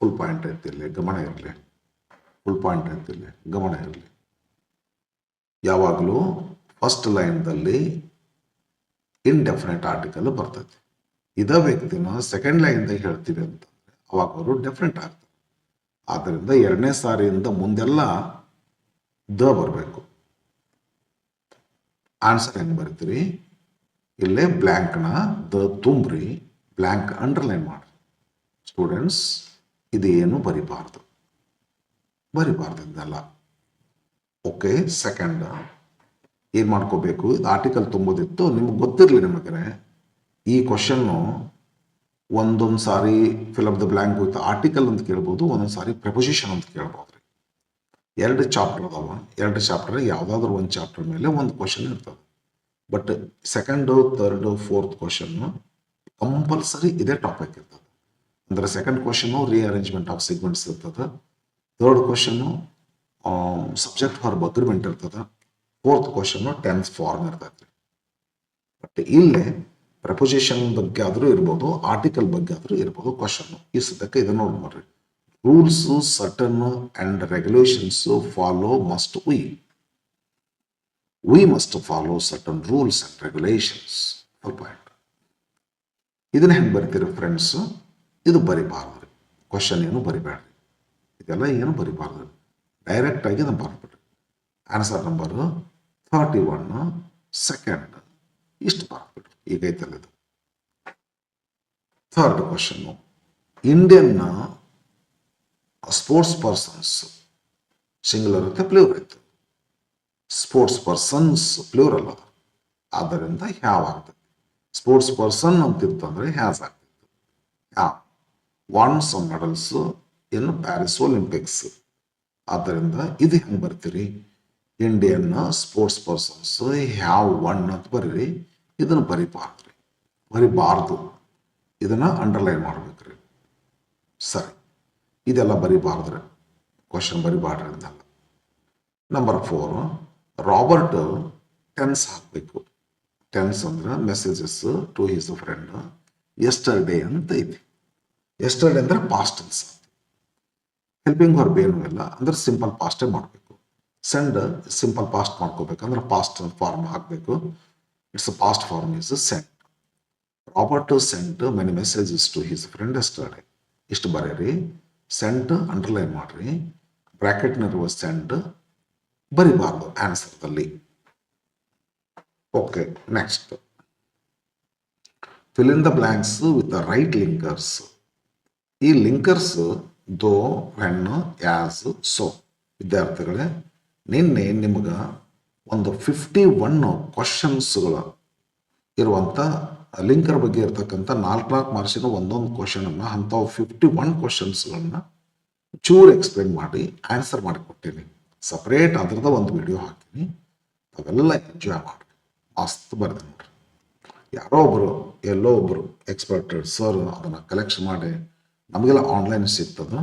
Full point ಐತಿಲ್ಲ ಗಮನ ಇರಲಿ ಫುಲ್ ಪಾಯಿಂಟ್ ಐತಿಲ್ಲ ಗಮನ ಇರಲಿ ಯಾವಾಗಲೂ ಫಸ್ಟ್ ಲೈನ್ದಲ್ಲಿ ಇಂಡೆಫಿನೆಟ್ ಆರ್ಟಿಕಲ್ ಬರ್ತೈತಿ ಇದ ವ್ಯಕ್ತಿನ ಸೆಕೆಂಡ್ ಲೈನ್ದಾಗ ಹೇಳ್ತೀವಿ ಅಂತಂದ್ರೆ ಅವಾಗ ಅವರು ಡೆಫಿನೆಟ್ ಆಗ್ತಾರೆ ಆದ್ದರಿಂದ ಎರಡನೇ ಸಾರಿಯಿಂದ ಮುಂದೆಲ್ಲ ದ ಬರಬೇಕು ಆನ್ಸರ್ ಹೆಂಗೆ ಬರ್ತೀರಿ ಇಲ್ಲೇ ಬ್ಲ್ಯಾಂಕ್ನ ದ ತುಂಬ್ರಿ ಬ್ಲ್ಯಾಂಕ್ ಅಂಡರ್ಲೈನ್ ಮಾಡ್ರಿ ಸ್ಟೂಡೆಂಟ್ಸ್ ಇದೇನು ಬರಿಬಾರ್ದು ಇದೆಲ್ಲ ಓಕೆ ಸೆಕೆಂಡ್ ಏನು ಮಾಡ್ಕೋಬೇಕು ಇದು ಆರ್ಟಿಕಲ್ ತುಂಬೋದಿತ್ತು ನಿಮ್ಗೆ ಗೊತ್ತಿರಲಿ ನಿಮಗೆ ಈ ಕ್ವಶನ್ನು ಒಂದೊಂದು ಸಾರಿ fill up the blank with article ಅಂತ ಕೇಳ್ಬೋದು ಒಂದೊಂದು ಸಾರಿ ಪ್ರೆಪೊಸಿಷನ್ ಅಂತ ಕೇಳ್ಬೋದು ರೀ ಎರಡು ಚಾಪ್ಟರ್ ಅದಾವ ಎರಡು ಚಾಪ್ಟರ್ ಯಾವುದಾದ್ರೂ ಒಂದು ಚಾಪ್ಟರ್ ಮೇಲೆ ಒಂದು ಕ್ವಶನ್ ಇರ್ತದೆ but second third fourth question compulsory ಇದೇ ಟಾಪಿಕ್ ಇರ್ತದೆ ಅಂದರೆ second question rearrangement of sequence ಇರ್ತದೆ third question subject for agreement ಇರ್ತದೆ ಫೋರ್ತ್ ಕ್ವಶನ್ನು ಟೆನ್ಸ್ ಫಾರ್ಮ್ ಇರ್ತೈತೆ ಬಟ್ ಇಲ್ಲೇ ಪ್ರಪೋಸಿಷನ್ ಬಗ್ಗೆ ಆದರೂ ಇರ್ಬೋದು ಆರ್ಟಿಕಲ್ ಬಗ್ಗೆ ಆದರೂ ಇರ್ಬೋದು ಕ್ವಶನ್ನು ಈ ಸದ್ಯಕ್ಕೆ ಇದನ್ನು ನೋಡಿ ಮಾಡ್ರಿ rules certain and regulations follow must we must follow certain rules and regulations full point ಇದನ್ನ ಹೆಂಗೆ ಬರಿತೀರಿ ಫ್ರೆಂಡ್ಸ್ ಇದು ಬರಿಬಾರ್ದು ಕ್ವಶನ್ ಏನು ಬರಿಬೇಡ್ರಿ ಇದೆಲ್ಲ ಏನು ಬರಿಬಾರ್ದು ಡೈರೆಕ್ಟ್ ಆಗಿ ನಾವು ಬರ್ಬಿಡ್ರಿ ಆನ್ಸರ್ ನಂಬರ್ 31 ಸೆಕೆಂಡ್ ಇಷ್ಟು ಬರ್ಬಿಡ್ರಿ ಈಗ ಐತಲ್ಲ ಇದು third question Indian sports persons singular ಇರುತ್ತೆ ಪ್ಲೂರಲ್ ಇತ್ತು ಸ್ಪೋರ್ಟ್ಸ್ ಪರ್ಸನ್ಸ್ ಪ್ಲೂರಲ್ ಅದ ಆದ್ದರಿಂದ ಹ್ಯಾವ್ ಆಗ್ತದೆ ಸ್ಪೋರ್ಟ್ಸ್ ಪರ್ಸನ್ ಅಂತಿತ್ತಂದ್ರೆ ಹ್ಯಾಸ್ ಆಗ್ತಿತ್ತು have won some medals in Paris Olympics ಆದ್ದರಿಂದ ಇದು ಹೆಂಗೆ ಬರ್ತೀರಿ Indian sports persons have won ಅಂತ ಬರೀರಿ ಇದನ್ನು ಬರಿಬಾರ್ದು ಇದನ್ನ ಅಂಡರ್ಲೈನ್ ಮಾಡ್ಬೇಕ್ರಿ ಸರಿ ಇದೆಲ್ಲ ಬರಿಬಾರ್ದ್ರಿ ಕ್ವಶನ್ ಬರಿಬಾರ್ದ್ರಿ ಅಂತೆಲ್ಲ ನಂಬರ್ 4 ರಾಬರ್ಟ್ ಟೆನ್ಸ್ ಹಾಕಬೇಕು ಟೆನ್ಸ್ ಅಂದ್ರೆ messages to his friend yesterday ಅಂತ ಐತಿ ಯೆಸ್ಟರ್ಡೇ ಅಂದ್ರೆ ಪಾಸ್ಟ್ ಟೆನ್ಸ್ ಹೆಲ್ಪಿಂಗ್ ವರ್ಬ್ ಏನೂ ಇಲ್ಲ ಅಂದ್ರೆ ಸಿಂಪಲ್ ಪಾಸ್ಟೇ ಮಾಡಬೇಕು ಸೆಂಡ್ ಸಿಂಪಲ್ ಪಾಸ್ಟ್ ಮಾಡ್ಕೋಬೇಕಂದ್ರೆ ಪಾಸ್ಟ್ ಫಾರ್ಮ್ ಹಾಕಬೇಕು. It's past form is send. Robert sent many messages to his friend yesterday. ಇಷ್ಟು ಬರೀರಿ. ಸೆಂಟ್ ಅಂಡರ್ಲೈನ್ ಮಾಡ್ರಿ. ಬ್ರಾಕೆಟ್ನಲ್ಲಿರುವ ಸೆಂಡ್ ಬರಿಬಾರ್ದು ಆನ್ಸರ್ದಲ್ಲಿ. Okay, next fill in the blanks with the right linkers. ಈ linkers though, when, as, so. ವಿದ್ಯಾರ್ಥಿಗಳೇ, ನಿನ್ನೆ ನಿಮ್ಗೆ ಒಂದು 51 ಕ್ವಶನ್ಸ್ಗಳು ಇರುವಂಥ ಲಿಂಕರ್ ಬಗ್ಗೆ ಇರ್ತಕ್ಕಂಥ 4 ಮಾರ್ಕ್ಸಿನ ಒಂದೊಂದು ಕ್ವಶನನ್ನು ಅಂಥವು 51 ಕ್ವಶನ್ಸ್ಗಳನ್ನ ಚೂರು ಎಕ್ಸ್ಪ್ಲೇನ್ ಮಾಡಿ ಆನ್ಸರ್ ಮಾಡಿಕೊಟ್ಟೀನಿ. ಸಪ್ರೇಟ್ ಅದ್ರದ್ದು ಒಂದು ವಿಡಿಯೋ ಹಾಕ್ತೀನಿ, ಅವೆಲ್ಲ ಎಂಜಾಯ್ ಮಾಡಿ. ಮಸ್ತ್ ಬರ್ದೆ ನೋಡ್ರಿ. ಯಾರೋ ಒಬ್ಬರು ಎಲ್ಲೋ ಒಬ್ಬರು ಎಕ್ಸ್ಪರ್ಟೆಡ್ ಸರ್ ಅದನ್ನು ಕಲೆಕ್ಷನ್ ಮಾಡಿ ನಮಗೆಲ್ಲ ಆನ್ಲೈನ್ ಸಿಗ್ತದೆ.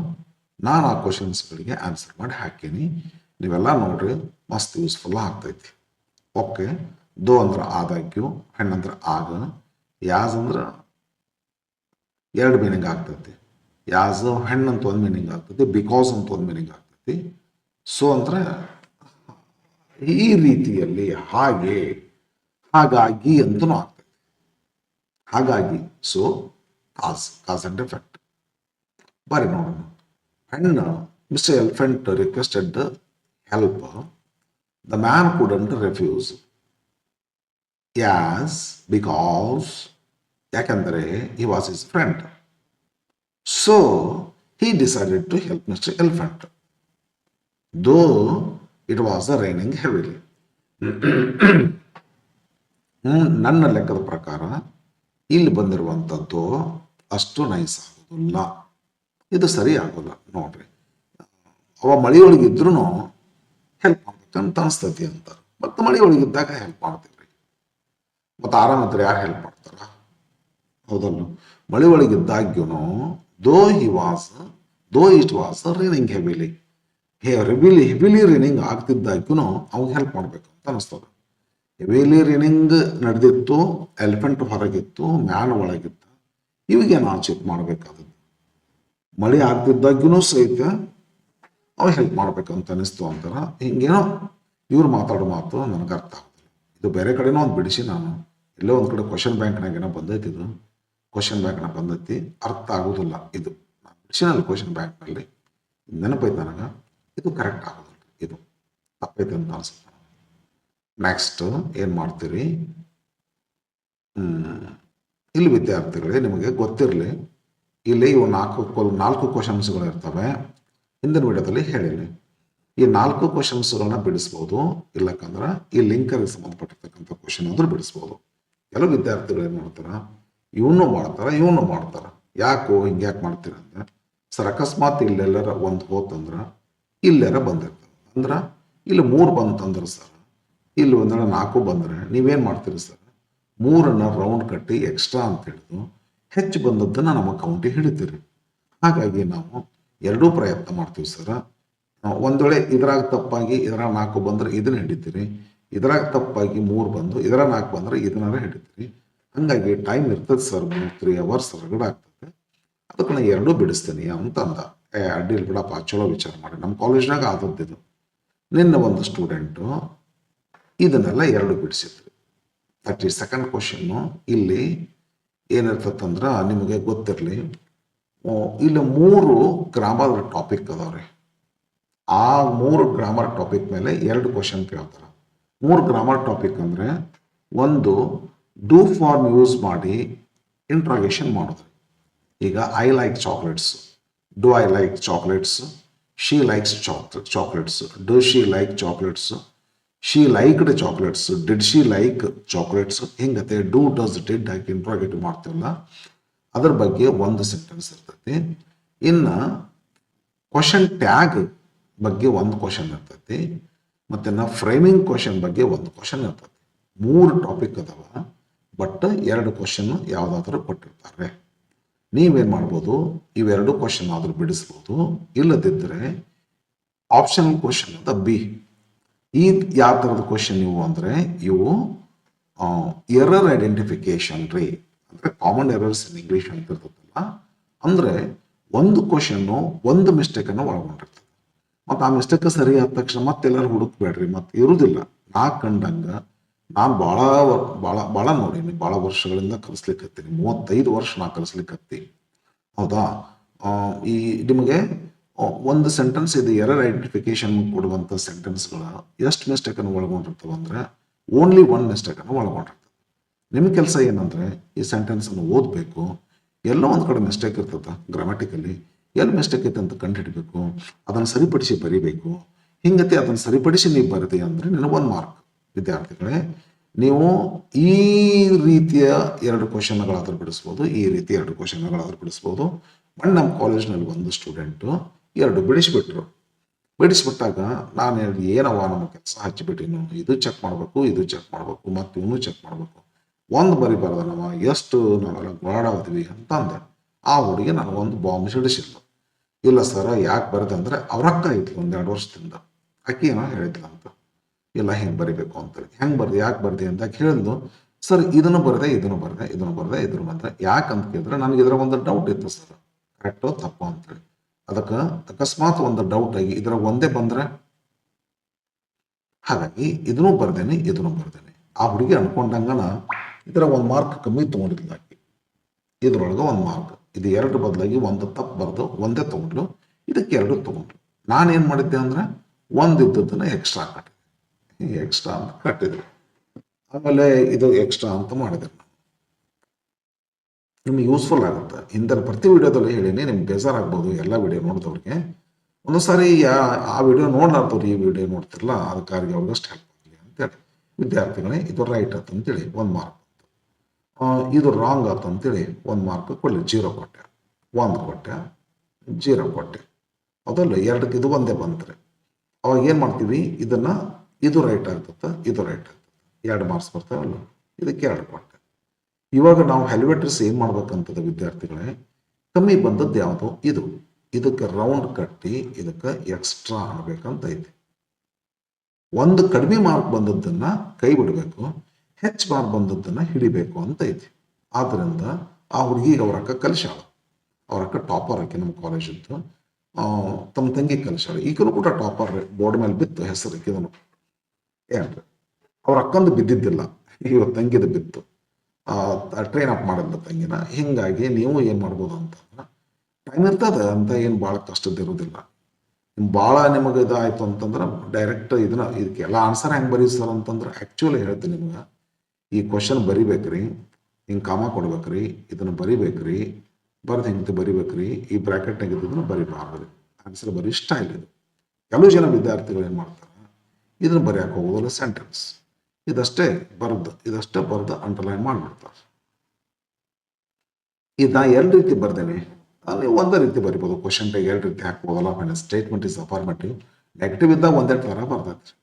ನಾನು ಆ ಕ್ವಶನ್ಸ್ಗಳಿಗೆ ಆನ್ಸರ್ ಮಾಡಿ ಹಾಕೀನಿ. ನೀವೆಲ್ಲ ನೋಡ್ರಿ, ಮಸ್ತ್ ಯೂಸ್ಫುಲ್ ಆಗ್ತೈತಿ. ಓಕೆ, ದೋ ಅಂದ್ರೆ ಆದಾಗ್ಯೂ, ಹೆಣ್ಣಂದ್ರೆ ಆಗ, ಯಾಸ್ ಅಂದ್ರೆ 2 ಮೀನಿಂಗ್ ಆಗ್ತೈತಿ. ಯಾಸ್ ಹೆಣ್ಣಂತ ಒಂದು ಮೀನಿಂಗ್ ಆಗ್ತೈತಿ, ಬಿಕಾಸ್ ಅಂತ ಒಂದು ಮೀನಿಂಗ್ ಆಗ್ತೈತಿ. ಸೊ ಅಂದ್ರೆ ಈ ರೀತಿಯಲ್ಲಿ ಹಾಗೆ, ಹಾಗಾಗಿ ಅಂತನೂ ಆಗ್ತೈತಿ. ಹಾಗಾಗಿ, ಸೊ ಕಾಸ್ ಅಂಡ್ ಎಫೆಕ್ಟ್. ಬಾರಿ ನೋಡೋಣ. ಹೆಣ್ಣ Mr elephant requested help. The man couldn't refuse. As because, ಯಾಕಂದರೆ he was his friend. So he decided to help Mr. Elephant, though it was raining heavily. ನನ್ನ ಲೆಕ್ಕದ ಪ್ರಕಾರ ಇಲ್ಲಿ ಬಂದಿರುವಂಥದ್ದು ಅಷ್ಟು ನೈಸ್ ಆಗೋದಿಲ್ಲ. ಇದು ಸರಿ ಆಗೋಲ್ಲ ನೋಡ್ರಿ. ಅವ ಮಳೆ ಒಳಗಿದ್ರೂ ಹೆಲ್ಪ್ ಮಾಡ್ಬೇಕಂತ ಅನಿಸ್ತೈತಿ ಅಂತ. ಮತ್ತು ಮಳೆ ಒಳಗಿದ್ದಾಗ ಹೆಲ್ಪ್ ಮಾಡ್ತೀವ್ರಿ. ಮತ್ತು ಆರಾಮಿದ್ರೆ ಯಾರು ಹೆಲ್ಪ್ ಮಾಡ್ತಾರ? ಹೌದಲ್ಲ? ಮಳೆ ಒಳಗಿದ್ದಾಗ್ಯೂ though it was raining heavily, heavily raining ಆಗ್ತಿದ್ದಾಗ್ಯೂ ಅವಾಗ ಹೆಲ್ಪ್ ಮಾಡ್ಬೇಕು ಅಂತ ಅನಿಸ್ತದೆ. ಹೆವಿಲಿ ರೈನಿಂಗ್ ನಡೆದಿತ್ತು, ಎಲಿಫೆಂಟ್ ಹೊರಗಿತ್ತು, ಮ್ಯಾನ್ ಒಳಗಿತ್ತು. ಇವಿಗೆ ನಾವು ಚೆಕ್ ಮಾಡಬೇಕಾದದ್ದು. ಮಳೆ ಆಗ್ತಿದ್ದಾಗ್ಯೂ ಸಹಿತ ಅವ ಹೆಲ್ಪ್ ಮಾಡ್ಬೇಕಂತ ಅನಿಸ್ತು ಅಂತಾರ. ಹಿಂಗೇನೋ ಇವ್ರು ಮಾತಾಡೋ ಮಾತು ನನಗೆ ಅರ್ಥ ಆಗೋದಿಲ್ಲ. ಇದು ಬೇರೆ ಕಡೆನೋ ಒಂದು ಬಿಡಿಸಿ ನಾನು ಎಲ್ಲೋ ಒಂದು ಕಡೆ ಕ್ವಶನ್ ಬ್ಯಾಂಕ್ನಾಗ ಏನೋ ಬಂದೈತಿ. ಇದು ಕ್ವಶನ್ ಬ್ಯಾಂಕ್ನ ಬಂದೈತಿ, ಅರ್ಥ ಆಗೋದಿಲ್ಲ. ಇದು ನಾನು ಬಿಡಿಸಿನಲ್ಲಿ ಕ್ವಶನ್ ಬ್ಯಾಂಕ್ನಲ್ಲಿ ನೆನಪೈತೆ ನನಗೆ. ಇದು ಕರೆಕ್ಟ್ ಆಗೋದಿಲ್ಲ, ಇದು ತಪ್ಪೈತೆ ಅಂತ ಅನ್ಸುತ್ತೆ. ನೆಕ್ಸ್ಟ್ ಏನು ಮಾಡ್ತೀರಿ? ಇಲ್ಲಿ ವಿದ್ಯಾರ್ಥಿಗಳೇ, ನಿಮಗೆ ಗೊತ್ತಿರಲಿ, ಇಲ್ಲಿ ಇವು 4 ಕ್ವಶನ್ಸ್ಗಳು ಇರ್ತವೆ. ಹಿಂದಿನ ವಿಡಿಯೋದಲ್ಲಿ ಹೇಳಿರಿ. ಈ 4 ಕ್ವಶನ್ಸ್ಗಳನ್ನ ಬಿಡಿಸ್ಬೋದು. ಇಲ್ಲಕ್ಕಂದ್ರೆ ಈ ಲಿಂಕರ್ಗೆ ಸಂಬಂಧಪಟ್ಟಿರ್ತಕ್ಕಂಥ ಕ್ವಶನ್ ಆದ್ರೂ ಬಿಡಿಸ್ಬೋದು. ಕೆಲವು ವಿದ್ಯಾರ್ಥಿಗಳು ಏನು ಮಾಡ್ತಾರೆ, ಇವನು ಮಾಡ್ತಾರೆ. ಯಾಕೋ ಹಿಂಗೆ ಯಾಕೆ ಮಾಡ್ತೀರ ಅಂದ್ರೆ, ಸರ್ ಅಕಸ್ಮಾತ್ ಇಲ್ಲೆಲ್ಲರ ಒಂದು ಹೋತಂದ್ರೆ ಇಲ್ಲೆರ ಬಂದಿರ್ತದೆ. ಅಂದ್ರೆ ಇಲ್ಲಿ 3 ಬಂತಂದ್ರೆ ಸರ್, ಇಲ್ಲಿ ಒಂದೆರಡು 4 ಬಂದರೆ ನೀವೇನು ಮಾಡ್ತೀರಿ ಸರ್? 3 ರೌಂಡ್ ಕಟ್ಟಿ ಎಕ್ಸ್ಟ್ರಾ ಅಂತ ಹಿಡಿದು ಹೆಚ್ಚು ಬಂದದ್ದನ್ನು ನಮ್ಮ ಅಕೌಂಟಿಗೆ ಹಿಡಿತೀರಿ. ಹಾಗಾಗಿ ನಾವು ಎರಡೂ ಪ್ರಯತ್ನ ಮಾಡ್ತೀವಿ ಸರ್. ಒಂದು ವೇಳೆ ಇದ್ರಾಗ ತಪ್ಪಾಗಿ ಇದರಾಗ 4 ಬಂದರೆ ಇದನ್ನ ಹಿಡಿತೀರಿ, ಇದ್ರಾಗ ತಪ್ಪಾಗಿ 3 ಬಂದು ಇದರಾಗ 4 ಬಂದರೆ ಇದನ್ನಾರ ಹಿಡಿತೀರಿ. ಹಂಗಾಗಿ ಟೈಮ್ ಇರ್ತದೆ ಸರ್, 3 hours ರಗಡ ಆಗ್ತದೆ. ಅದಕ್ಕೆ ನಾನು 2 ಬಿಡಿಸ್ತೀನಿ ಅಂತ ಅಂದ. ಅಡ್ಡಿಲ್ ಬಿಡಪ್ಪ, ಚಲೋ ವಿಚಾರ ಮಾಡಿ. ನಮ್ಮ ಕಾಲೇಜ್ನಾಗ ಆದದ್ದಿದು. ನಿನ್ನ ಒಂದು ಸ್ಟೂಡೆಂಟು ಇದನ್ನೆಲ್ಲ 2 ಬಿಡಿಸಿದ್ರು. 32nd ಕ್ವಶನ್ನು ಇಲ್ಲಿ ಏನಿರ್ತದಂದ್ರೆ, ನಿಮಗೆ ಗೊತ್ತಿರಲಿ, ಇಲ್ಲಿ 3 ಗ್ರಾಮರ್ ಟಾಪಿಕ್ ಅದಾವ್ರಿ. ಆ 3 ಗ್ರಾಮರ್ ಟಾಪಿಕ್ ಮೇಲೆ 2 ಕ್ವಶನ್ ಕೇಳ್ತಾರೆ. 3 ಗ್ರಾಮರ್ ಟಾಪಿಕ್ ಅಂದರೆ, ಒಂದು ಡೂ ಫಾರ್ಮ್ ಯೂಸ್ ಮಾಡಿ ಇಂಟ್ರಾಗೇಷನ್ ಮಾಡೋದು. ಈಗ I like chocolates, do I like chocolates, she likes chocolates, do she like chocolates, she liked chocolates, did she like chocolates, ಹಿಂಗತೆ ಡೂ ಡಸ್ ಡಿಡ್ ಹಾಕಿ interrogative ಮಾಡ್ತೀವಲ್ಲ, ಅದ್ರ ಬಗ್ಗೆ ಒಂದು ಸೆಂಟೆನ್ಸ್ ಇರ್ತೈತಿ. ಇನ್ನು ಕ್ವಶನ್ ಟ್ಯಾಗ್ ಬಗ್ಗೆ ಒಂದು ಕ್ವಶನ್ ಇರ್ತೈತಿ. ಮತ್ತು ಫ್ರೇಮಿಂಗ್ ಕ್ವಶನ್ ಬಗ್ಗೆ ಒಂದು ಕ್ವಶನ್ ಇರ್ತೈತಿ. 3 ಟಾಪಿಕ್ ಅದಾವ, ಬಟ್ 2 ಕ್ವಶನ್ ಯಾವುದಾದ್ರೂ ಕೊಟ್ಟಿರ್ತಾರೆ. ನೀವೇನು ಮಾಡ್ಬೋದು, ಇವೆರಡು ಕ್ವಶನ್ ಆದರೂ ಬಿಡಿಸ್ಬೋದು. ಇಲ್ಲದಿದ್ದರೆ ಆಪ್ಷನಲ್ ಕ್ವಶನ್ ಅಂತ ಬಿ. ಈ ಯಾವ ಥರದ ಕ್ವಶನ್ ಇವು ಅಂದರೆ, ಇವು ಎರರ್ ಐಡೆಂಟಿಫಿಕೇಶನ್ ರೀ. ಅಂದರೆ ಕಾಮನ್ ಎರರ್ಸ್ ಇನ್ ಇಂಗ್ಲೀಷ್ ಅಂತ ಇರ್ತದಲ್ಲ. ಅಂದರೆ ಒಂದು ಕ್ವಶನ್ನು ಒಂದು ಮಿಸ್ಟೇಕನ್ನು ಒಳಗೊಂಡಿರ್ತದೆ. ಮತ್ತು ಆ ಮಿಸ್ಟೇಕ್ ಸರಿ ಆದ ತಕ್ಷಣ ಮತ್ತೆಲ್ಲರೂ ಹುಡುಕ್ಬೇಡ್ರಿ, ಮತ್ತೆ ಇರುವುದಿಲ್ಲ. ನಾ ಕಂಡಂಗೆ ನಾನು ಭಾಳ ನೋಡೀನಿ, ಭಾಳ ವರ್ಷಗಳಿಂದ ಕಲಿಸ್ಲಿಕ್ಕತ್ತೀನಿ. 35 ವರ್ಷ ನಾ ಕಲಿಸ್ಲಿಕ್ಕತ್ತೀನಿ, ಹೌದಾ. ಆ, ಈ ನಿಮಗೆ ಒಂದು ಸೆಂಟೆನ್ಸ್ ಇದು ಎರರ್ ಐಡೆಂಟಿಫಿಕೇಶನ್ ಕೊಡುವಂಥ ಸೆಂಟೆನ್ಸ್ಗಳು ಎಷ್ಟು ಮಿಸ್ಟೇಕನ್ನು ಒಳಗೊಂಡಿರ್ತವೆ ಅಂದರೆ ಓನ್ಲಿ ಒನ್ ಮಿಸ್ಟೇಕನ್ನು ಒಳಗೊಂಡಿರ್ತವೆ. ನಿಮ್ಮ ಕೆಲಸ ಏನಂದರೆ ಈ ಸೆಂಟೆನ್ಸನ್ನು ಓದಬೇಕು, ಎಲ್ಲೋ ಒಂದು ಕಡೆ ಮಿಸ್ಟೇಕ್ ಇರ್ತದೆ ಗ್ರಾಮ್ಯಾಟಿಕಲಿ, ಎಲ್ಲಿ ಮಿಸ್ಟೇಕ್ ಐತೆ ಅಂತ ಕಂಡುಹಿಡಬೇಕು, ಅದನ್ನು ಸರಿಪಡಿಸಿ ಬರೀಬೇಕು. ಹಿಂಗತಿ ಅದನ್ನು ಸರಿಪಡಿಸಿ ನೀವು ಬರೀತಿ ಅಂದರೆ ನಿನಗೆ 1 ಮಾರ್ಕ್. ವಿದ್ಯಾರ್ಥಿಗಳೇ, ನೀವು ಈ ರೀತಿಯ 2 ಕ್ವಶನ್ಗಳಾದರೂ ಬಿಡಿಸ್ಬೋದು, ಈ ರೀತಿಯ 2 ಕ್ವಶನ್ಗಳಾದರೂ ಬಿಡಿಸ್ಬೋದು. ಬಟ್ ನಮ್ಮ ಕಾಲೇಜ್ನಲ್ಲಿ ಒಂದು ಸ್ಟೂಡೆಂಟು 2 ಬಿಡಿಸ್ಬಿಟ್ಟಾಗ ನಾನು ಹೇಳಿ, ಏನವ ನಮ್ಮ ಕೆಲಸ ಹಚ್ಚಿಬಿಟ್ಟಿನು, ಇದು ಚೆಕ್ ಮಾಡಬೇಕು, ಇದು ಚೆಕ್ ಮಾಡಬೇಕು, ಮತ್ತು ಇವನು ಚೆಕ್ ಮಾಡಬೇಕು, ಒಂದು ಬರಿಬಾರ್ದ ನಾವು ಎಷ್ಟು ನಾವೆಲ್ಲ ಗೋಳಾಡೋದ್ವಿ ಅಂತ ಅಂದೆ. ಆ ಹುಡುಗಿ ನನಗೊಂದು ಬಾಂಬ್ ಸಿಡಿಸಿಲ್ಲ. ಇಲ್ಲ ಸರ್, ಯಾಕೆ ಬರದೆ ಅಂದರೆ ಅವ್ರ ಅಕ್ಕ ಇತ್ತು ಒಂದು 2 ವರ್ಷದಿಂದ, ಆಕಿ ಏನೋ ಹೇಳಿದ್ಲ ಅಂತ. ಇಲ್ಲ ಹಿಂಗೆ ಬರಿಬೇಕು ಅಂತೇಳಿ. ಹೆಂಗೆ ಬರ್ದೆ, ಯಾಕೆ ಬರ್ದೆ ಅಂತ ಕೇಳಿದ್ಲು. ಸರ್ ಇದನ್ನು ಬರದೆ, ಇದನ್ನು ಬರದೆ, ಇದನ್ನು ಬರದೆ, ಇದನ್ನು ಬಂದರೆ ಯಾಕಂತ ಕೇಳಿದ್ರೆ ನನಗೆ ಇದರ ಒಂದು ಡೌಟ್ ಇತ್ತು ಸರ್, ಕರೆಕ್ಟು ತಪ್ಪು ಅಂತೇಳಿ. ಅದಕ್ಕೆ ಅಕಸ್ಮಾತ್ ಒಂದು ಡೌಟ್ ಆಗಿ ಇದ್ರಾಗ ಒಂದೇ ಬಂದರೆ, ಹಾಗಾಗಿ ಇದನ್ನು ಬರ್ದೇನೆ, ಇದನ್ನು ಬರ್ದೇನೆ. ಆ ಹುಡುಗಿ ಅನ್ಕೊಂಡಂಗನ ಇದರ 1 ಮಾರ್ಕ್ ಕಮ್ಮಿ ತೊಗೊಂಡಿದ್ಲ ಆಕಿ, ಇದ್ರೊಳಗೆ 1 ಮಾರ್ಕ್. ಇದು 2 ಬದಲಾಗಿ 1 ತಪ್ಪು ಬರೆದು ಒಂದೇ ತೊಗೊಂಡ್ಲು, ಇದಕ್ಕೆ 2 ತೊಗೊಂಡ್ಲು. ನಾನೇನು ಮಾಡಿದ್ದೆ ಅಂದರೆ ಒಂದು ಇದ್ದದ್ದನ್ನು ಎಕ್ಸ್ಟ್ರಾ ಕಟ್ಟಿದೆ, ಎಕ್ಸ್ಟ್ರಾ ಅಂತ ಕಟ್ಟಿದೆ. ಆಮೇಲೆ ಇದು ಎಕ್ಸ್ಟ್ರಾ ಅಂತ ಮಾಡಿದೆ. ನಿಮ್ಗೆ ಯೂಸ್ಫುಲ್ ಆಗುತ್ತೆ. ಹಿಂದಿನ ಪ್ರತಿ ವಿಡಿಯೋದಲ್ಲಿ ಹೇಳೀನಿ, ನಿಮ್ಗೆ ಬೇಜಾರಾಗ್ಬೋದು ಎಲ್ಲ ವಿಡಿಯೋ ನೋಡಿದವ್ರಿಗೆ. ಒಂದೊಂದು ಸಾರಿ ಆ ವಿಡಿಯೋ ನೋಡ್ಲಾರ್ದವ್ರು ಈ ವಿಡಿಯೋ ನೋಡ್ತಿರಲ್ಲ, ಅದಕ್ಕಾಗಿ ಅವ್ರಿಗಷ್ಟು ಹೆಲ್ಪ್ ಆಗಲಿ ಅಂತೇಳಿ. ವಿದ್ಯಾರ್ಥಿಗಳೇ, ಇದು ರೈಟ್ ಅಂತೇಳಿ 1 ಮಾರ್ಕ್, ಇದು ರಾಂಗ್ ಅಂತೇಳಿ 1 ಮಾರ್ಕ್ ಕೊಡಲಿ. 0 ಕೊಟ್ಟೆ, 1 ಕೊಟ್ಟೆ, 0 ಕೊಟ್ಟೆ. ಅದಲ್ಲ 2ಕ್ಕೆ ಇದು ಒಂದೇ ಬಂದರೆ ಅವಾಗ ಏನು ಮಾಡ್ತೀವಿ, ಇದನ್ನು ಇದು ರೈಟ್ ಆಗ್ತದೆ, ಇದು ರೈಟ್ ಆಗ್ತದೆ, 2 ಮಾರ್ಕ್ಸ್ ಬರ್ತಾವಲ್ಲ, ಇದಕ್ಕೆ 2 ಕೊಟ್ಟೆ. ಇವಾಗ ನಾವು ಹೆಲಿವೇಟರ್ಸ್ ಏನು ಮಾಡ್ಬೇಕಂತದ ವಿದ್ಯಾರ್ಥಿಗಳೇ, ಕಮ್ಮಿ ಬಂದದ್ದು ಯಾವುದು, ಇದಕ್ಕೆ ರೌಂಡ್ ಕಟ್ಟಿ ಇದಕ್ಕೆ ಎಕ್ಸ್ಟ್ರಾ ಅನ್ನಬೇಕಂತ ಐತಿ. ಒಂದು ಕಡಿಮೆ ಮಾರ್ಕ್ ಬಂದದ್ದನ್ನು ಕೈ ಬಿಡಬೇಕು, ಹೆಚ್ಚು ಮಾರ್ಕ್ ಬಂದದ್ದನ್ನು ಹಿಡಿಬೇಕು ಅಂತ ಐತಿ. ಆದ್ದರಿಂದ ಆ ಹುಡುಗಿಗೆ ಅವ್ರ ಅಕ್ಕ ಕಲಿಸಾಳ. ಅವ್ರ ಅಕ್ಕ ಟಾಪರ್ ಆಕೆ ನಮ್ಮ ಕಾಲೇಜಿದ್ದು. ತಮ್ಮ ತಂಗಿ ಕಲಿಸಾಳ. ಈಗಲೂ ಕೂಡ ಟಾಪರ್, ಬೋರ್ಡ್ ಮೇಲೆ ಬಿತ್ತು ಹೆಸರು ಇದನ್ನು. ಏನ್ರಿ, ಅವ್ರ ಅಕ್ಕಂದು ಬಿದ್ದಿದ್ದಿಲ್ಲ, ಈಗ ತಂಗಿದು ಬಿತ್ತು. ಟ್ರೈನ್ ಅಪ್ ಮಾಡಿದ್ದ ತಂಗಿನ. ಹಿಂಗಾಗಿ ನೀವು ಏನು ಮಾಡ್ಬೋದು ಅಂತಂದ್ರೆ, ಟೈಮ್ ಇರ್ತದೆ ಅಂತ ಏನು ಭಾಳ ಕಷ್ಟದಿರೋದಿಲ್ಲ. ಭಾಳ ನಿಮಗೆ ಇದಾಯಿತು ಅಂತಂದ್ರೆ ಡೈರೆಕ್ಟ್ ಇದಕ್ಕೆಲ್ಲ ಆನ್ಸರ್ ಹೆಂಗೆ ಬರೀ ಸರ್ ಅಂತಂದ್ರೆ, ಆ್ಯಕ್ಚುಲಿ ಹೇಳ್ತೀನಿ ನಿಮ್ಗೆ, ಈ ಕ್ವಶನ್ ಬರಿಬೇಕ್ರಿ, ಹಿಂಗೆ ಕಾಮ ಕೊಡ್ಬೇಕ್ರಿ, ಇದನ್ನು ಬರಿಬೇಕ್ರಿ, ಬರ್ದು ಹಿಂಗೆ ಬರಿಬೇಕ್ರಿ, ಈ ಬ್ರ್ಯಾಕೆಟ್ನಾಗ ಇದ್ದದನ್ನು ಬರಿಬಾರ್ದು. ಆನ್ಸರ್ ಬರೀ ಸ್ಟೈಲ್ ಇದು. ಕೆಲವು ಜನ ವಿದ್ಯಾರ್ಥಿಗಳು ಏನು ಮಾಡ್ತಾರೆ, ಇದನ್ನು ಬರೆಯಕ್ಕೆ ಹೋಗೋದಿಲ್ಲ, ಸೆಂಟೆನ್ಸ್ ಇದಷ್ಟೇ ಬರೆದು ಅಂಡರ್ಲೈನ್ ಮಾಡಿಬಿಡ್ತಾರೆ. ಇದು ನಾ 2 ರೀತಿ ಬರ್ದೇನೆ, ನೀವು ಒಂದೇ ರೀತಿ ಬರಿಬೋದು. ಕ್ವಶನ್ ಟೈಗ್ 2 ರೀತಿ ಹಾಕ್ಬೋದಲ್ಲ. Final statement is affirmative, negative ಇದ್ದಾಗ ಒಂದೇ ಥರ ಬರ್ತೈತಿ.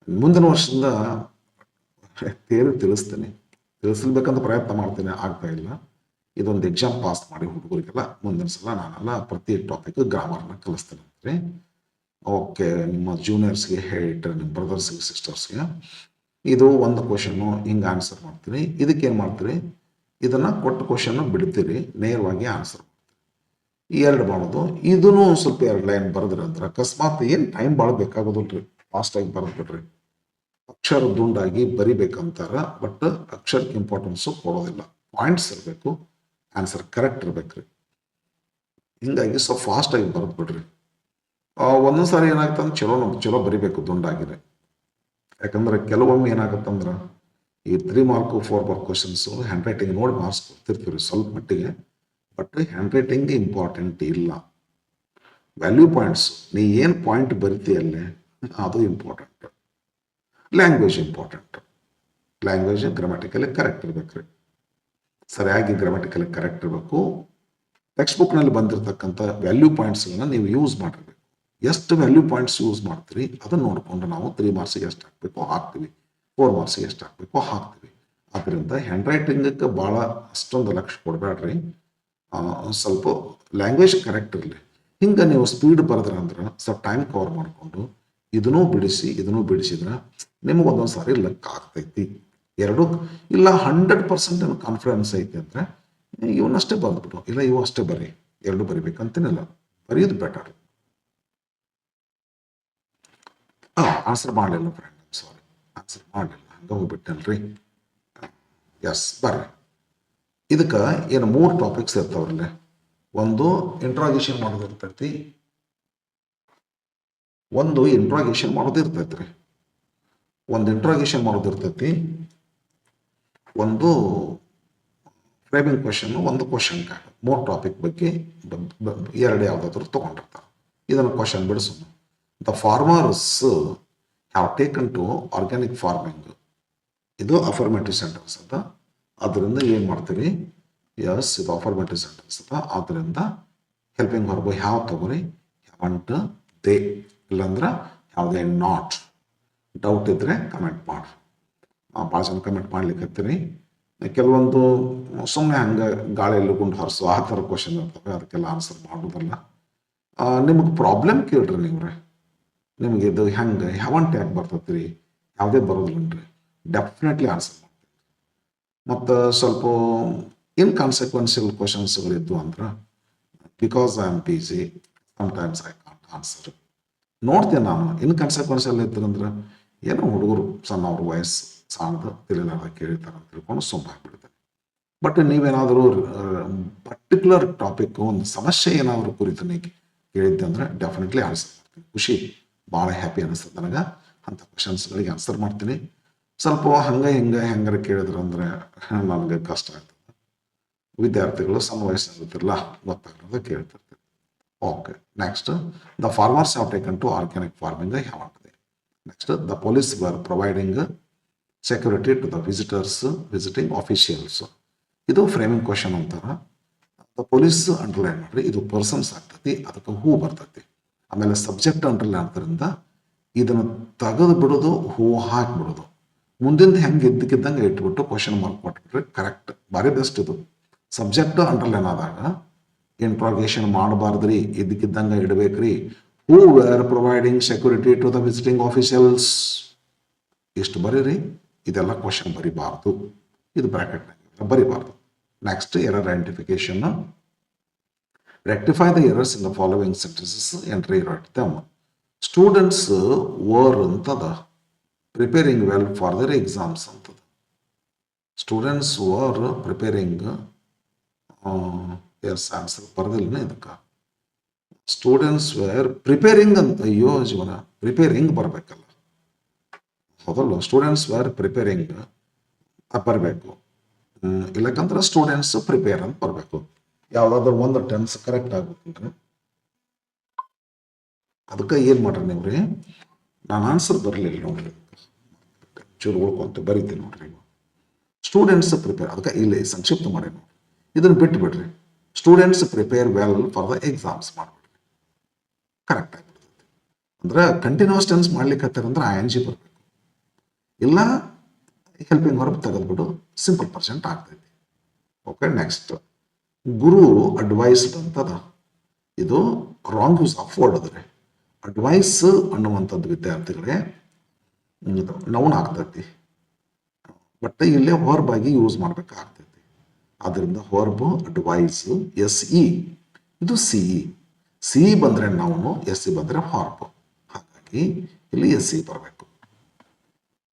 ಮುಂದಿನ ವರ್ಷದಿಂದ ಥಿಯರಿ ತಿಳಿಸ್ಬೇಕಂತ ಪ್ರಯತ್ನ ಮಾಡ್ತೀನಿ, ಆಗ್ತಾ ಇಲ್ಲ. ಇದೊಂದು ಎಕ್ಸಾಮ್ ಪಾಸ್ ಮಾಡಿ ಹುಡುಗರಿಗೆಲ್ಲ ಮುಂದಿನ ಸಲ ನಾನೆಲ್ಲ ಪ್ರತಿ ಟಾಪಿಕ್ ಗ್ರಾಮರ್ನ ಕಲಿಸ್ತೇನೆ ಅಂತ್ರಿ. ಓಕೆ, ನಿಮ್ಮ ಜೂನಿಯರ್ಸ್ಗೆ ಹೇಳಿಟ್ರೆ, ನಿಮ್ಮ ಬ್ರದರ್ಸ್ಗೆ ಸಿಸ್ಟರ್ಸ್ಗೆ ಇದು ಒಂದು ಕ್ವಶನ್ನು ಹಿಂಗೆ ಆನ್ಸರ್ ಮಾಡ್ತೀರಿ. ಇದಕ್ಕೇನು ಮಾಡ್ತೀರಿ, ಇದನ್ನು ಕೊಟ್ಟು ಕ್ವಶನ್ನು ಬಿಡ್ತೀರಿ, ನೇರವಾಗಿ ಆನ್ಸರ್ ಮಾಡ್ತೀರಿ. ಈ 2 ಮಾಡೋದು. ಇದನ್ನು ಸ್ವಲ್ಪ 2 ಲೈನ್ ಬರೆದ್ರಿ ಅಂದ್ರೆ ಅಕಸ್ಮಾತ್ ಏನು ಟೈಮ್ ಭಾಳ ಬೇಕಾಗೋದಿಲ್ರಿ, ಫಾಸ್ಟಾಗಿ ಬರೆದ್ಬಿಡ್ರಿ. ಅಕ್ಷರ ದುಂಡಾಗಿ ಬರಿಬೇಕಂತಾರ, ಬಟ್ ಅಕ್ಷರಕ್ಕೆ ಇಂಪಾರ್ಟೆನ್ಸು ಕೊಡೋದಿಲ್ಲ. ಪಾಯಿಂಟ್ಸ್ ಇರಬೇಕು, ಆನ್ಸರ್ ಕರೆಕ್ಟ್ ಇರ್ಬೇಕ್ರಿ. ಹಿಂಗಾಗಿ ಸ್ವಲ್ಪ ಫಾಸ್ಟಾಗಿ ಬರೆದು ಬಿಡ್ರಿ. ಒಂದೊಂದು ಸಾರಿ ಏನಾಗ್ತಂದ್ರೆ ಚಲೋ ಬರಿಬೇಕು ದುಂಡಾಗಿರಿ. ಯಾಕಂದ್ರೆ ಕೆಲವೊಮ್ಮೆ ಏನಾಗುತ್ತಂದ್ರೆ ಈ 3 mark 4 mark questions hand writing ನೋಡಿ ಮಾರ್ಕ್ಸ್ ಕೊಡ್ತಿರ್ತೀವಿ ಸ್ವಲ್ಪ ಮಟ್ಟಿಗೆ, ಬಟ್ ಹ್ಯಾಂಡ್ ರೈಟಿಂಗ್ ಇಂಪಾರ್ಟೆಂಟ್ ಇಲ್ಲ. ವ್ಯಾಲ್ಯೂ ಪಾಯಿಂಟ್ಸ್, ನೀ ಏನು ಪಾಯಿಂಟ್ ಬರಿತೀಯಲ್ಲೇ ಅದು important. Language important. Language grammatically correct ಇರ್ಬೇಕ್ರಿ, ಸರಿಯಾಗಿ ಗ್ರಾಮ್ಯಾಟಿಕಲಿ ಕರೆಕ್ಟ್ ಇರಬೇಕು. ಟೆಕ್ಸ್ಟ್ ಬುಕ್ನಲ್ಲಿ ಬಂದಿರತಕ್ಕಂಥ ವ್ಯಾಲ್ಯೂ ಪಾಯಿಂಟ್ಸ್ಗಳನ್ನ ನೀವು ಯೂಸ್ ಮಾಡಿರ್ಬೇಕು. ಎಷ್ಟು ವ್ಯಾಲ್ಯೂ ಪಾಯಿಂಟ್ಸ್ ಯೂಸ್ ಮಾಡ್ತೀರಿ ಅದನ್ನು ನೋಡಿಕೊಂಡು ನಾವು 3 ಮಾರ್ಕ್ಸಿಗೆ ಎಷ್ಟು ಹಾಕಬೇಕು ಹಾಕ್ತೀವಿ, 4 ಮಾರ್ಕ್ಸಿಗೆ ಎಷ್ಟು ಹಾಕಬೇಕು ಹಾಕ್ತೀವಿ. ಆದ್ದರಿಂದ ಹ್ಯಾಂಡ್ ರೈಟಿಂಗಕ್ಕೆ ಭಾಳ ಅಷ್ಟೊಂದು ಲಕ್ಷ್ಯ ಕೊಡಬೇಡ್ರಿ. ಸ್ವಲ್ಪ ಲ್ಯಾಂಗ್ವೇಜ್ ಕರೆಕ್ಟ್ ಇರಲಿ. ಹಿಂಗೆ ನೀವು ಸ್ಪೀಡ್ ಬರೆದ್ರೆ ಅಂದ್ರೆ ಸ್ವಲ್ಪ ಟೈಮ್ ಕವರ್ ಮಾಡಿಕೊಂಡು ಇದನ್ನೂ ಬಿಡಿಸಿದ್ರೆ ನಿಮಗೆ ಒಂದೊಂದು ಸಾರಿ ಲಕ್ ಆಗ್ತೈತಿ. 2 ಇಲ್ಲ 100% ಕಾನ್ಫಿಡೆನ್ಸ್ ಐತಿ ಅಂದರೆ ಇವನ್ನಷ್ಟೇ ಬರೆದ್ಬಿಟ್ಟು, ಇಲ್ಲ ಇವು ಅಷ್ಟೇ ಬರೀ, 2 ಬರಿಬೇಕಂತೇನಿಲ್ಲ, ಬರೆಯೋದು ಬೆಟರ್. ಆನ್ಸರ್ ಮಾಡಲಿಲ್ಲ ಫ್ರೆಂಡ್, ಸಾರಿ, ಆನ್ಸರ್ ಮಾಡಲಿಲ್ಲ, ಹಂಗೆ ಹೋಗ್ಬಿಟ್ಟೇನ್ರಿ. ಎಸ್, ಬರ್ರಿ. ಇದಕ್ಕೆ ಏನು 3 ಟಾಪಿಕ್ಸ್ ಇರ್ತಾವ್ರಲ್ಲೇ. ಒಂದು ಇಂಟ್ರಾಗೇಷನ್ ಮಾಡೋದಿರ್ತೈತಿ, ಒಂದು ಇಂಟ್ರಾಗೇಷನ್ ಮಾಡೋದಿರ್ತೈತ್ರಿ, ಒಂದು ಫ್ರೇಮಿಂಗ್ ಕ್ವಶನ್, ಒಂದು ಕ್ವಶನ್ ಕಾರ್ಡ್. 3 ಟಾಪಿಕ್ ಬಗ್ಗೆ 2 ಯಾವುದಾದ್ರೂ ತೊಗೊಂಡಿರ್ತಾರೆ. ಇದನ್ನು ಕ್ವಶನ್ ಬಿಡಿಸೋಣ. The farmers have taken to organic farming. ಇದು ಅಫರ್ಮೇಟಿವ್ ಸೆಂಟೆನ್ಸ್ ಅದ. ಅದರಿಂದ ಏನು ಮಾಡ್ತೀರಿ? ಎಸ್, ಇದು ಅಫರ್ಮೇಟಿವ್ ಸೆಂಟೆನ್ಸ್ ಅದ. ಆದ್ದರಿಂದ ಹೆಲ್ಪಿಂಗ್ ವರ್ಬ್ ಹ್ಯಾವ್ ತಗೋರಿ, ಹ್ಯಾವಂಟ್, ದೇ, ಇಲ್ಲಾಂದ್ರೆ ಯಾವುದೇ ನಾಟ್. ಡೌಟ್ ಇದ್ರೆ ಕಮೆಂಟ್ ಮಾಡಿ. ಭಾಳ ಜನ ಕಮೆಂಟ್ ಮಾಡ್ಲಿಕ್ಕೆ ಹತ್ತೀರಿ. ಕೆಲವೊಂದು ಸುಮ್ಮನೆ ಹಂಗೆ ಗಾಳಿಯಲ್ಲಿ ಗುಂಡು ಹರಿಸು ಆ ಥರ ಕ್ವಶನ್ ಇರ್ತವೆ, ಅದಕ್ಕೆಲ್ಲ ಆನ್ಸರ್ ಮಾಡೋದಲ್ಲ. ನಿಮಗೆ ಪ್ರಾಬ್ಲಮ್ ಕೇಳ್ರಿ ನೀವ್ರೆ, ನಿಮಗೆ ಇದು ಹೆಂಗೆ ಹ್ಯಾವಂಟ್ ಯಾಕೆ ಬರ್ತೈತಿ, ಯಾವುದೇ ಬರೋದಿಲ್ಲನ್ರಿ, ಡೆಫಿನೆಟ್ಲಿ ಆನ್ಸರ್ ಮಾಡ್ತೀನಿ. ಮತ್ತು ಸ್ವಲ್ಪ ಇನ್ಕಾನ್ಸಿಕ್ವೆನ್ಷಿಯಲ್ ಕ್ವಶನ್ಸ್ಗಳಿದ್ದು ಅಂದ್ರೆ, because I am busy sometimes I can't answer. ನೋಡ್ತೇನೆ ನಾನು. ಇನ್ಕಾನ್ಸಿಕ್ವೆನ್ಷಿಯಲ್ ಇದ್ರಂದ್ರೆ ಏನೋ ಹುಡುಗರು ಸಣ್ಣ ಅವ್ರ ವಯಸ್ಸು ಸಾಣದ ತಿಳಿಲಾರ್ದ ಕೇಳ್ತಾರೆ ಅಂತ ತಿಳ್ಕೊಂಡು ಸುಮ್ಮನಾಗ್ಬಿಡ್ತಾರೆ. ಬಟ್ ನೀವೇನಾದರೂ ಪರ್ಟಿಕ್ಯುಲರ್ ಟಾಪಿಕ್, ಒಂದು ಸಮಸ್ಯೆ ಏನಾದರೂ ಕುರಿತು ನೀವು ಕೇಳಿದ್ದೆ ಅಂದ್ರೆ ಡೆಫಿನೆಟ್ಲಿ ಆನ್ಸರ್ ಮಾಡ್ತೀನಿ. ಖುಷಿ, ಭಾಳ ಹ್ಯಾಪಿ ಅನಿಸ್ತದೆ ನನಗೆ. ಅಂಥ ಕ್ವಶನ್ಸ್ಗಳಿಗೆ ಆನ್ಸರ್ ಮಾಡ್ತೀನಿ. ಸ್ವಲ್ಪ ಹಂಗೆ ಹೆಂಗಾರ ಕೇಳಿದ್ರಂದ್ರೆ ನನಗೆ ಕಷ್ಟ ಆಗ್ತದೆ. ವಿದ್ಯಾರ್ಥಿಗಳು ಸಣ್ಣ ವಯಸ್ಸಿನಲ್ಲಿರ್ತಿರಲ್ಲ, ಗೊತ್ತಾಗಿರೋದು ಕೇಳ್ತಿರ್ತೀವಿ. Okay, next, the farmers have taken to organic farming ಹ್ಯಾವಂಟಿದೆ. Next, the police were providing security to the visiting officials. ಇದು ಫ್ರೇಮಿಂಗ್ ಕ್ವಶನ್ ಅಂತಾರ. ದ ಪೊಲೀಸ್ ಅಂಡರ್ಲೈನ್ ಮಾಡ್ರಿ, ಇದು ಪರ್ಸನ್ಸ್ ಆಗ್ತೈತಿ, ಅದಕ್ಕೆ ಹೂ ಬರ್ತೈತಿ. ಆಮೇಲೆ ಸಬ್ಜೆಕ್ಟ್ ಅಂಡರ್ಲೈನ್ ಆದ್ದರಿಂದ ಇದನ್ನು ತೆಗೆದು ಬಿಡೋದು, ಹೂ ಹಾಕಿಬಿಡೋದು, ಮುಂದಿಂದ ಹೆಂಗೆ ಇದ್ದಕ್ಕಿದ್ದಂಗೆ ಇಟ್ಬಿಟ್ಟು ಕ್ವಶನ್ ಮಾರ್ಕ್ ಕೊಟ್ಬಿಟ್ರೆ ಕರೆಕ್ಟ್, ಭಾರಿ ಬೆಸ್ಟ್. ಇದು ಸಬ್ಜೆಕ್ಟ್ ಅಂಡರ್ಲೈನ್ ಆದಾಗ ಇಂಟ್ರಾಗೇಷನ್ ಮಾಡಬಾರ್ದ್ರಿ, ಇದ್ದಕ್ಕಿದ್ದಂಗೆ ಇಡಬೇಕ್ರಿ. Who were providing security to the visiting officials, ಇಷ್ಟು ಬರೀರಿ. ಇದೆಲ್ಲ ಕ್ವಶನ್ ಬರಿಬಾರ್ದು, ಇದು ಬ್ರಾಕೆಟ್ನಾಗ ಬರಿಬಾರ್ದು. Next, error identification. Rectify the errors in the following sentences and rewrite them. Students were ಅಂತದ preparing well for their exams ಅಂತದ. Students were preparing, yes answer ಬರೋದಿಲ್ಲ ಇದಕ್ಕೆ. ಸ್ಟೂಡೆಂಟ್ಸ್ ವೇರ್ ಪ್ರಿಪೇರಿಂಗ್ ಅಂತ, ಅಯ್ಯೋ ಜೀವನ, ಪ್ರಿಪೇರಿಂಗ್ ಬರಬೇಕಲ್ಲ, ಹೌದಲ್ಲ. ಸ್ಟೂಡೆಂಟ್ಸ್ ವೇರ್ ಪ್ರಿಪೇರಿಂಗ್ ಬರಬೇಕು, ಇಲ್ಲಕ್ಕಂದ್ರೆ ಸ್ಟೂಡೆಂಟ್ಸ್ ಪ್ರಿಪೇರ್ ಅಂತ ಬರಬೇಕು. ಯಾವುದಾದ್ರೂ ಒಂದು ಟೆನ್ಸ್ ಕರೆಕ್ಟ್ ಆಗ್ಬೇಕಲ್ರಿ. ಅದಕ್ಕೆ ಏನು ಮಾಡ್ರಿ ನೀವು ರೀ, ನಾನು ಆನ್ಸರ್ ಬರಲಿಲ್ಲ ನೋಡ್ರಿ, ಚೂರು ಉಳ್ಕೊಂತ ಬರೀತೀನಿ ನೋಡ್ರಿ. ಸ್ಟೂಡೆಂಟ್ಸ್ ಪ್ರಿಪೇರ್, ಅದಕ್ಕೆ ಇಲ್ಲಿ ಸಂಕ್ಷಿಪ್ತ ಮಾಡಿ ನೋಡ್ರಿ, ಇದನ್ನು ಬಿಟ್ಟು ಬಿಡ್ರಿ. Students prepare well for the exams ಮಾಡಿಬಿಡ್ರಿ, ಕರೆಕ್ಟ್ ಆಗಿಬಿಡ್ತೈತಿ. ಅಂದ್ರೆ ಕಂಟಿನ್ಯೂಸ್ ಟೆನ್ಸ್ ಮಾಡ್ಲಿಕ್ಕೆ ಹತ್ತಾರಂದ್ರೆ ING ಬರಬೇಕು, ಇಲ್ಲ ಹೆಲ್ಪಿಂಗ್ ವರ್ಬ್ ತೆಗೆದ್ಬಿಟ್ಟು ಸಿಂಪಲ್ ಪರ್ಸೆಂಟ್ ಆಗ್ತೈತಿ. ಓಕೆ, ನೆಕ್ಸ್ಟ್, ಗುರು ಅಡ್ವೈಸ್ಡ್ ಅಂತದ. ಇದು ರಾಂಗ್ ಯೂಸ್ ಆಫ್ ವರ್ಡ್ ಅದ್ರಿ. ಅಡ್ವೈಸ್ ಅನ್ನುವಂಥದ್ದು ವಿದ್ಯಾರ್ಥಿಗಳೇ ನೌನ್ ಆಗ್ತೈತಿ, ಬಟ್ ಇಲ್ಲೇ ವರ್ಬ್ ಆಗಿ ಯೂಸ್ ಮಾಡ್ಬೇಕಾಗ್ತೈತಿ. ಆದ್ದರಿಂದ ವರ್ಬ್ ಅಡ್ವೈಸ್ SE, ಇದು CE ಬಂದ್ರೆ ನೌನು, SE ಬಂದ್ರೆ ವರ್ಬ್, ಹಾಗಾಗಿ ಇಲ್ಲಿ SE ಬರಬೇಕು.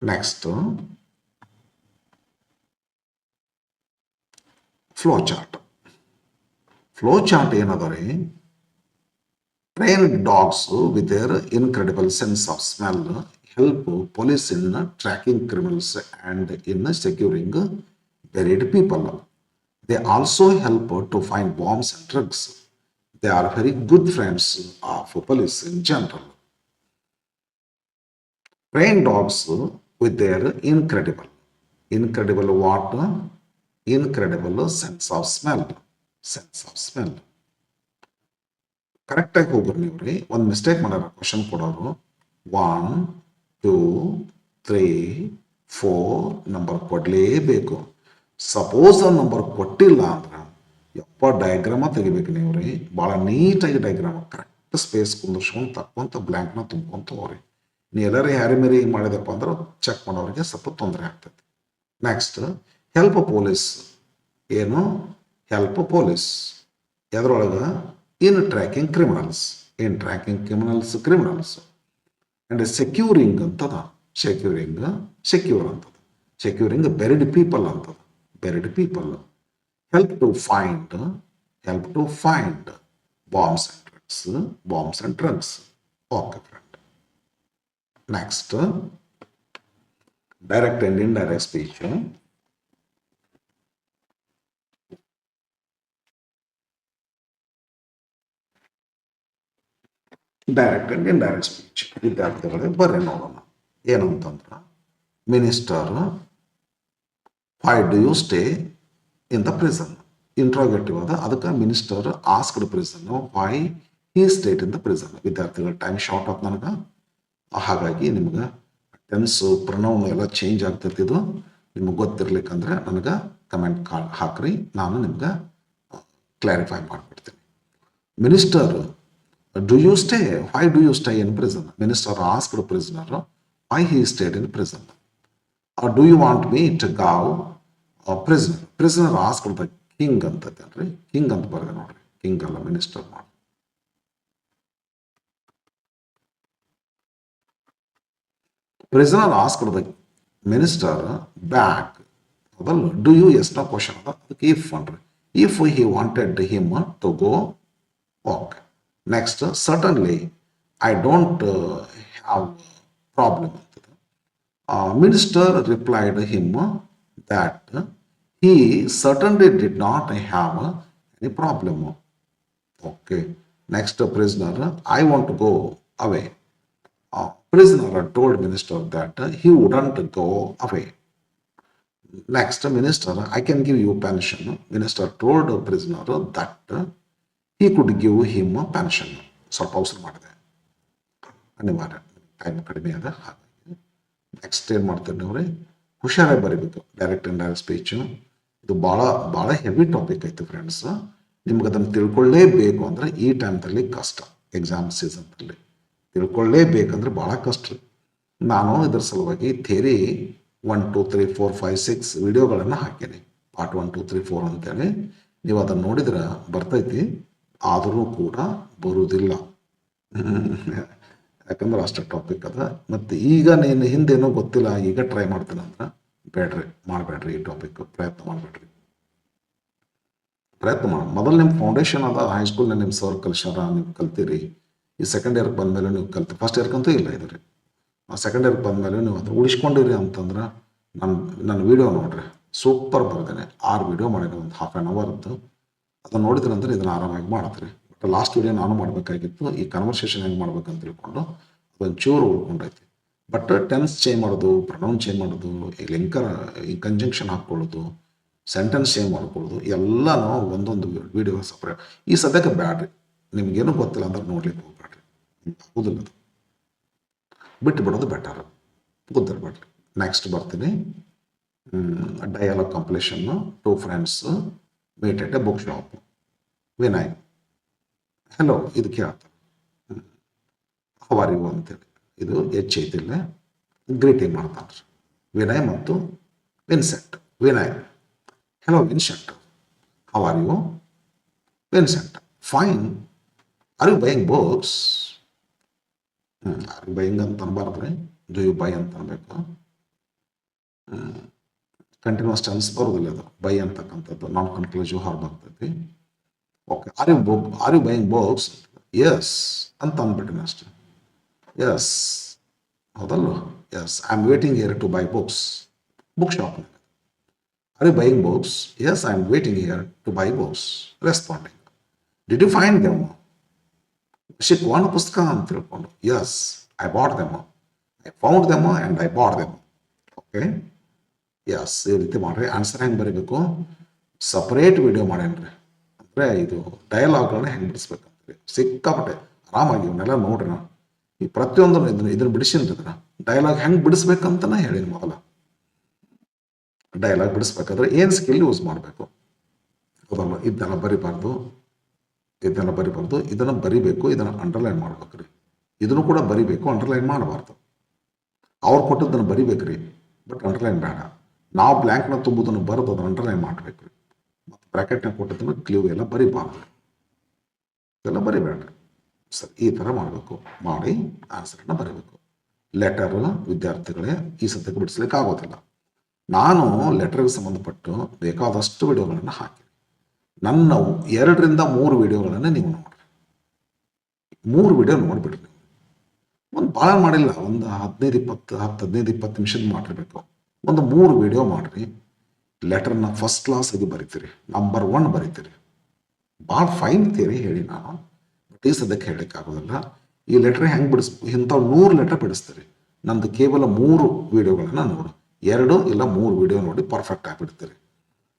ನೆಕ್ಸ್ಟ್, ಫ್ಲೋ ಚಾರ್ಟ್ ಏನದ ರೀ? Trained dogs with their incredible sense of smell help police in tracking criminals and in securing buried people. They also help to find bombs and drugs. They are very good friends of police in general. Trained dogs with their incredible what? Incredible sense of smell. ಕರೆಕ್ಟಾಗಿ ಹೋಗ್ರಿ ನೀವು ರೀ. ಒಂದು mistake ಮಾಡ್ಯಾರ question ಕೊಡೋರು. 1 2 3 4 number ಕೊಡಲೇಬೇಕು. Suppose ಆ number ಕೊಟ್ಟಿಲ್ಲ ಅಂದ್ರೆ ಯಪ್ಪ ಡಯಾಗ್ರಾಮ ತೆಗಿಬೇಕು ನೀವು ರೀ. ಭಾಳ ನೀಟಾಗಿ ಡಯಾಗ್ರಾಮ ಕರೆಕ್ಟ್ ಸ್ಪೇಸ್ ಕುಂದರ್ಸ್ಕೊಂಡು ತಕ್ಕೊಂತ ಬ್ಲ್ಯಾಂಕ್ನ ತುಂಬ್ಕೊಂತ ಹೋಗ್ರಿ. ನೀ ಎಲ್ಲರೂ ಹ್ಯಾರಿ ಮಾಡಿದಪ್ಪ ಅಂದ್ರೆ ಚೆಕ್ ಮಾಡೋರಿಗೆ ಸ್ವಲ್ಪ ತೊಂದರೆ ಆಗ್ತೈತಿ. Next, help police. ಏನು ಹೆಲ್ಪ್ ಪೊಲೀಸ್ ಎದ್ರೊಳಗೆ? In tracking criminals. And securing ಅಂತದ, ಸೆಕ್ಯೂರ್ ಅಂತದ, ಸೆಕ್ಯೂರಿಂಗ್ ಬೆರಿಡ್ ಪೀಪಲ್ ಅಂತದ, buried people. Help to find bombs and drugs. Okay friend. Next, direct and indirect speech. Direct and indirect speech ವಿದ್ಯಾರ್ಥಿಗಳೇ ಬರ್ರಿ ನೋಡೋಣ. ಏನಂತಂದ್ರೆ, minister, why do you stay in the prison? Interrogative ಅದ, ಅದಕ್ಕೆ minister asked prison why he stayed in the prison. ವಿದ್ಯಾರ್ಥಿಗಳ time short ಆಯ್ತು ನನಗೆ, ಹಾಗಾಗಿ ನಿಮ್ಗೆ ಟೆನ್ಸು ಪ್ರನೌನ್ ಎಲ್ಲ ಚೇಂಜ್ ಆಗ್ತೈತಿ. ಇದು ನಿಮ್ಗೆ ಗೊತ್ತಿರ್ಲಿಕ್ಕಂದ್ರೆ ನನಗೆ ಕಮೆಂಟ್ ಹಾಕ್ರಿ, ನಾನು ನಿಮ್ಗೆ ಕ್ಲಾರಿಫೈ ಮಾಡಿಬಿಡ್ತೀನಿ. Minister, do you stay? Why do you stay in prison? Minister asked the prisoner why he stayed in prison. Or do you want me to go a prisoner? Prisoner asked the king ಅಂತಂದ್ರೆ, king ಅಂತ ಬರೆದ ನೋಡ್ರಿ, king ಅಲ್ಲ minister ಮಾಡಿ. Prisoner asked the minister back. ಅದಲ್ಲ, do you ಎಷ್ಟೋ question ಅದ, ಅದಕ್ಕೆ ಇಫ್ ಅನ್ರಿ. If he wanted him to go, okay. Next, certainly I don't have problem. Minister replied him that he certainly did not have any problem. Okay. Next, prisoner, I want to go away. Prisoner told minister that he wouldn't go away. Next, minister, I can give you pension. Minister told prisoner that he could give him a pension. ಸ್ವಲ್ಪ ಅವಸರ ಮಾಡಿದೆ, ಅನಿವಾರ್ಯ, time ಕಡಿಮೆ ಅದ, ಹಾಗಾಗಿ next ಏನು ಮಾಡ್ತಾರೆ ನೋಡ್ರಿ, ಹುಷಾರಾಗಿ ಬರೀಬೇಕು ಡೈರೆಕ್ಟ್ ಅಂಡ್ ಡೈರೆಕ್ಟ್ ಸ್ಪೀಚು. ಇದು ಭಾಳ ಹೆವಿ ಟಾಪಿಕ್ ಐತೆ ಫ್ರೆಂಡ್ಸ್. ನಿಮ್ಗೆ ಅದನ್ನು ತಿಳ್ಕೊಳ್ಳೇಬೇಕು ಅಂದರೆ ಈ ಟೈಮ್ದಲ್ಲಿ ಕಷ್ಟ, ಎಕ್ಸಾಮ್ ಸೀಸನ್ದಲ್ಲಿ ತಿಳ್ಕೊಳ್ಳೇಬೇಕಂದ್ರೆ ಭಾಳ ಕಷ್ಟ. ನಾನು ಇದರ ಸಲುವಾಗಿ ಥಿಯರಿ 1 2 3 4 5 6 ವಿಡಿಯೋಗಳನ್ನು ಹಾಕೀನಿ, ಪಾರ್ಟ್ 1 2 3 4 ಅಂತೇಳಿ. ನೀವು ಅದನ್ನು ನೋಡಿದ್ರೆ ಬರ್ತೈತಿ, ಆದರೂ ಕೂಡ ಬರುವುದಿಲ್ಲ, ಯಾಕಂದ್ರೆ ಅಷ್ಟು ಟಾಪಿಕ್ ಅದ. ಮತ್ತು ಈಗ ನೀನು ಹಿಂದೇನೋ ಗೊತ್ತಿಲ್ಲ, ಈಗ ಟ್ರೈ ಮಾಡ್ತೀನಿ ಅಂದ್ರೆ ಮಾಡಬೇಡ್ರಿ, ಈ ಟಾಪಿಕ್ ಪ್ರಯತ್ನ ಮಾಡಿ. ಮೊದಲು ನಿಮ್ಮ ಫೌಂಡೇಶನ್ ಅದ, ಹೈಸ್ಕೂಲ್ನ ನಿಮ್ಮ ಸರ್ ಕಲ್ಸ್ಯಾರ, ನೀವು ಕಲ್ತೀರಿ. ಈ ಸೆಕೆಂಡ್ ಇಯರ್ಗೆ ಬಂದಮೇಲೆ ನೀವು ಫಸ್ಟ್ ಇಯರ್ಗಂತೂ ಇಲ್ಲ ಇದ್ರಿ, ಆ ಸೆಕೆಂಡ್ ಇಯರ್ಗೆ ಬಂದಮೇಲೆ ನೀವು ಅದು ಉಳಿಸ್ಕೊಂಡಿರಿ ಅಂತಂದ್ರೆ ನನ್ನ ವಿಡಿಯೋ ನೋಡ್ರಿ, ಸೂಪರ್ ಬರ್ದೇನೆ. 6 ವಿಡಿಯೋ ಮಾಡಿದೆ, ಒಂದು ½ ಆನ್ ಅವರ್ದು. ಅದನ್ನು ನೋಡಿದ್ರೆ ಅಂದ್ರೆ ಇದನ್ನು ಆರಾಮಾಗಿ ಮಾಡ್ತೀರಿ. ಬಟ್ ಲಾಸ್ಟ್ ವಿಡಿಯೋ ನಾನು ಮಾಡಬೇಕಾಗಿತ್ತು, ಈ ಕನ್ವರ್ಸೇಷನ್ ಹೆಂಗೆ ಮಾಡ್ಬೇಕಂತ ತಿಳ್ಕೊಂಡು ಅದೊಂದು ಚೂರು ಉಳ್ಕೊಂಡೈತಿ. ಬಟ್ ಟೆನ್ಸ್ ಚೇಂಜ್ ಮಾಡೋದು, ಪ್ರೊನೌನ್ ಚೇಂಜ್ ಮಾಡೋದು, ಈ ಲಿಂಕರ್, ಈ ಕಂಜಂಕ್ಷನ್ ಹಾಕ್ಕೊಳ್ಳೋದು, ಸೆಂಟೆನ್ಸ್ ಚೇಂಜ್ ಮಾಡ್ಕೊಳ್ಳೋದು ಎಲ್ಲನೂ ಒಂದೊಂದು ವಿಡಿಯೋ ಸಪ್ರೇಟ್. ಈ ಸದ್ಯಕ್ಕೆ ಬ್ಯಾಡ್ರಿ, ನಿಮ್ಗೇನು ಗೊತ್ತಿಲ್ಲ ಅಂದ್ರೆ ನೋಡ್ಲಿಕ್ಕೆ ಹೋಗ್ಬೇಡ್ರಿ, ಆಗೋದಿಲ್ಲ, ಅದು ಬಿಟ್ಟು ಬಿಡೋದು ಬೆಟರ್, ಗೊತ್ತಿರಬೇಡ್ರಿ. ನೆಕ್ಸ್ಟ್ ಬರ್ತೀನಿ, dialogue completion. 2 friends meet at a book shop. Vinay, hello, ಇದು ಕೇಳ್ತಾರೆ, ಹೌ ಆರ್ ಯು ಅಂತೇಳಿ. ಇದು ಐತಿಲ್ಲ, ಗ್ರೀಟಿಂಗ್ ಮಾಡ್ತಾನೆ ವಿನಯ್ ಮತ್ತು Vincent. Vinay, hello Vincent, how are you? Vincent, fine. Are you buying books? Are you buying ಅಂತ ಅನ್ಬಾರ್ದ್ರಿ, ಡು ಯು ಬೈ ಅಂತ ಅನ್ಬೇಕು. ಕಂಟಿನ್ಯೂಸ್ ಟೆನ್ಸ್ ಬರೋದಿಲ್ಲ, ಅದು ಬೈ ಅಂತಕ್ಕಂಥದ್ದು ನಾನ್ ಕನ್ಕ್ಲೂಸಿವ್ ಹಾರ್ ಬರ್ತೈತಿ. Okay, are you buying books? Yes ಅಂತ ಅಂದ್ಬಿಟ್ಟಿನಿ ಅಷ್ಟೆ. ಎಸ್, ಹೌದಲ್ಲ, yes, I am waiting here to buy books. Book shop. Are you buying books? Yes, I am waiting here to buy books. Responding, did you find them? ಶಿಕ್ವಾಣ ಪುಸ್ತಕ ಅಂತ ತಿಳ್ಕೊಂಡು, yes, I bought them, I found them and I bought them. Okay, yes, ಈ ರೀತಿ ಮಾಡ್ರಿ. Answer ಹೆಂಗೆ ಬರೀಬೇಕು, separate video ಮಾಡೇನ್ರಿ. ಅಂದರೆ ಇದು ಡಯಲಾಗ್ಗಳನ್ನ ಹೆಂಗೆ ಬಿಡಿಸ್ಬೇಕಂತ ಸಿಕ್ಕಾಪಟ್ಟೆ ಆರಾಮಾಗಿ ಇವನ್ನೆಲ್ಲ ನೋಡ್ರಿ. ನಾನು ಈ ಪ್ರತಿಯೊಂದು ಇದನ್ನು ಬಿಡಿಸಿದ್ರೆ ಡಯಲಾಗ್ ಹೆಂಗೆ ಬಿಡಿಸ್ಬೇಕಂತನೇ ಹೇಳೀನಿ. ಮೊದಲ ಡಯಲಾಗ್ ಬಿಡಿಸ್ಬೇಕಾದ್ರೆ ಏನು ಸ್ಕಿಲ್ ಯೂಸ್ ಮಾಡಬೇಕು, ಹೌದಲ್ಲ, ಇದನ್ನೆಲ್ಲ ಬರಿಬಾರ್ದು, ಇದನ್ನು ಬರಿಬೇಕು, ಇದನ್ನು ಅಂಡರ್ಲೈನ್ ಮಾಡ್ಬೇಕ್ರಿ. ಇದನ್ನು ಕೂಡ ಬರಿಬೇಕು, ಅಂಡರ್ಲೈನ್ ಮಾಡಬಾರ್ದು. ಅವ್ರು ಕೊಟ್ಟದ್ದನ್ನು ಬರಿಬೇಕ್ರಿ, ಬಟ್ ಅಂಡರ್ಲೈನ್ ಬೇಡ. ನಾವು ಬ್ಲ್ಯಾಂಕ್ನ ತುಂಬುದನ್ನು ಬರೆದು ಅದನ್ನು ಅಂಡರ್ಲೈನ್ ಮಾಡಬೇಕು. ಮತ್ತು ಬ್ರ್ಯಾಕೆಟ್ನ ಕೊಟ್ಟದನ್ನು ಕ್ಲೀವ್ ಎಲ್ಲ ಬರಿಬಾರ್ದು, ಇದೆಲ್ಲ ಬರಿಬೇಡ್ರಿ. ಸರಿ, ಈ ಥರ ಮಾಡಬೇಕು, ಮಾಡಿ ಆನ್ಸರನ್ನು ಬರೀಬೇಕು. ಲೆಟರ್ ವಿದ್ಯಾರ್ಥಿಗಳೇ ಈ ಸದ್ಯಕ್ಕೆ ಬಿಡಿಸ್ಲಿಕ್ಕೆ ಆಗೋದಿಲ್ಲ. ನಾನು ಲೆಟರ್ಗೆ ಸಂಬಂಧಪಟ್ಟು ಬೇಕಾದಷ್ಟು ವಿಡಿಯೋಗಳನ್ನು ಹಾಕಿ ನನ್ನ 2ರಿಂದ 3 ವಿಡಿಯೋಗಳನ್ನು ನೀವು ನೋಡ್ರಿ. 3 ವಿಡಿಯೋ ನೋಡ್ಬಿಡ್ರಿ. ನೀವು ಒಂದು ಭಾಳ ಮಾಡಿಲ್ಲ, ಒಂದು 15-20 ನಿಮಿಷದ ಮಾಡಿರ್ಬೇಕು. ಒಂದು 3 ವಿಡಿಯೋ ಮಾಡಿರಿ. ಲೆಟರ್ನ ಫಸ್ಟ್ ಕ್ಲಾಸ್ ಆಗಿ ಬರಿತೀರಿ, ನಂಬರ್ 1 ಬರಿತೀರಿ. ಭಾಳ ಫೈನ್ ಥಿಯರಿ ಹೇಳಿ ನಾನು, ಬಟ್ ಈ ಸದ್ಯಕ್ಕೆ ಹೇಳೋಕ್ಕಾಗೋದಿಲ್ಲ. ಈ ಲೆಟರ್ ಹೆಂಗೆ ಇಂಥವು 100 ಲೆಟರ್ ಬಿಡಿಸ್ತೀರಿ. ನಂದು ಕೇವಲ 3 ವಿಡಿಯೋಗಳನ್ನು ನೋಡು, 2 ಇಲ್ಲ 3 ವಿಡಿಯೋ ನೋಡಿ ಪರ್ಫೆಕ್ಟ್ ಆಗಿಬಿಡ್ತೀರಿ.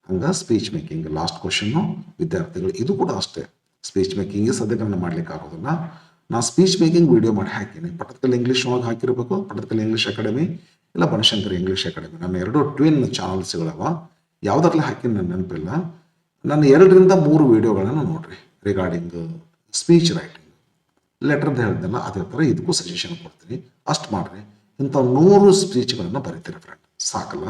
ಹಂಗೆ ಸ್ಪೀಚ್ ಮೇಕಿಂಗ್ ಲಾಸ್ಟ್ ಕ್ವಶನ್ನು ವಿದ್ಯಾರ್ಥಿಗಳು, ಇದು ಕೂಡ ಅಷ್ಟೇ. ಸ್ಪೀಚ್ ಮೇಕಿಂಗ್ ಸದ್ಯಕ್ಕೆ ನಾನು ಮಾಡ್ಲಿಕ್ಕೆ ಆಗೋದಿಲ್ಲ. ನಾನು ಸ್ಪೀಚ್ ಮೇಕಿಂಗ್ ವಿಡಿಯೋ ಮಾಡಿ ಹಾಕೀನಿ. ಪಟ್ಟದಕಲ್ಲು ಇಂಗ್ಲೀಷ್ ಒಳಗೆ ಹಾಕಿರಬೇಕು, ಪಟ್ಟದಕಲ್ಲು ಇಂಗ್ಲೀಷ್ ಅಕಾಡೆಮಿ ಇಲ್ಲ ಬನಶಂಕರಿ ಇಂಗ್ಲೀಷ್ ಅಕಾಡೆಮಿ, ನನ್ನ 2 ಟ್ವಿನ್ ಚಾನಲ್ಸ್ಗಳವ. ಯಾವುದ್ರಲ್ಲಿ ಹಾಕಿ ನನ್ನ ನೆನಪಿಲ್ಲ. ನನ್ನ 2ರಿಂದ 3 ವಿಡಿಯೋಗಳನ್ನು ನೋಡ್ರಿ ರಿಗಾರ್ಡಿಂಗ್ ಸ್ಪೀಚ್ ರೈಟಿಂಗ್. ಲೆಟರ್ದು ಹೇಳ್ದಲ್ಲ ಅದೇ ಥರ ಇದಕ್ಕೂ ಸಜೆಷನ್ ಕೊಡ್ತೀನಿ. ಅಷ್ಟು ಮಾಡಿರಿ. ಇಂಥ 100 ಸ್ಪೀಚ್ಗಳನ್ನು ಬರೀತೀರಿ ಫ್ರೆಂಡ್, ಸಾಕಲ್ಲ.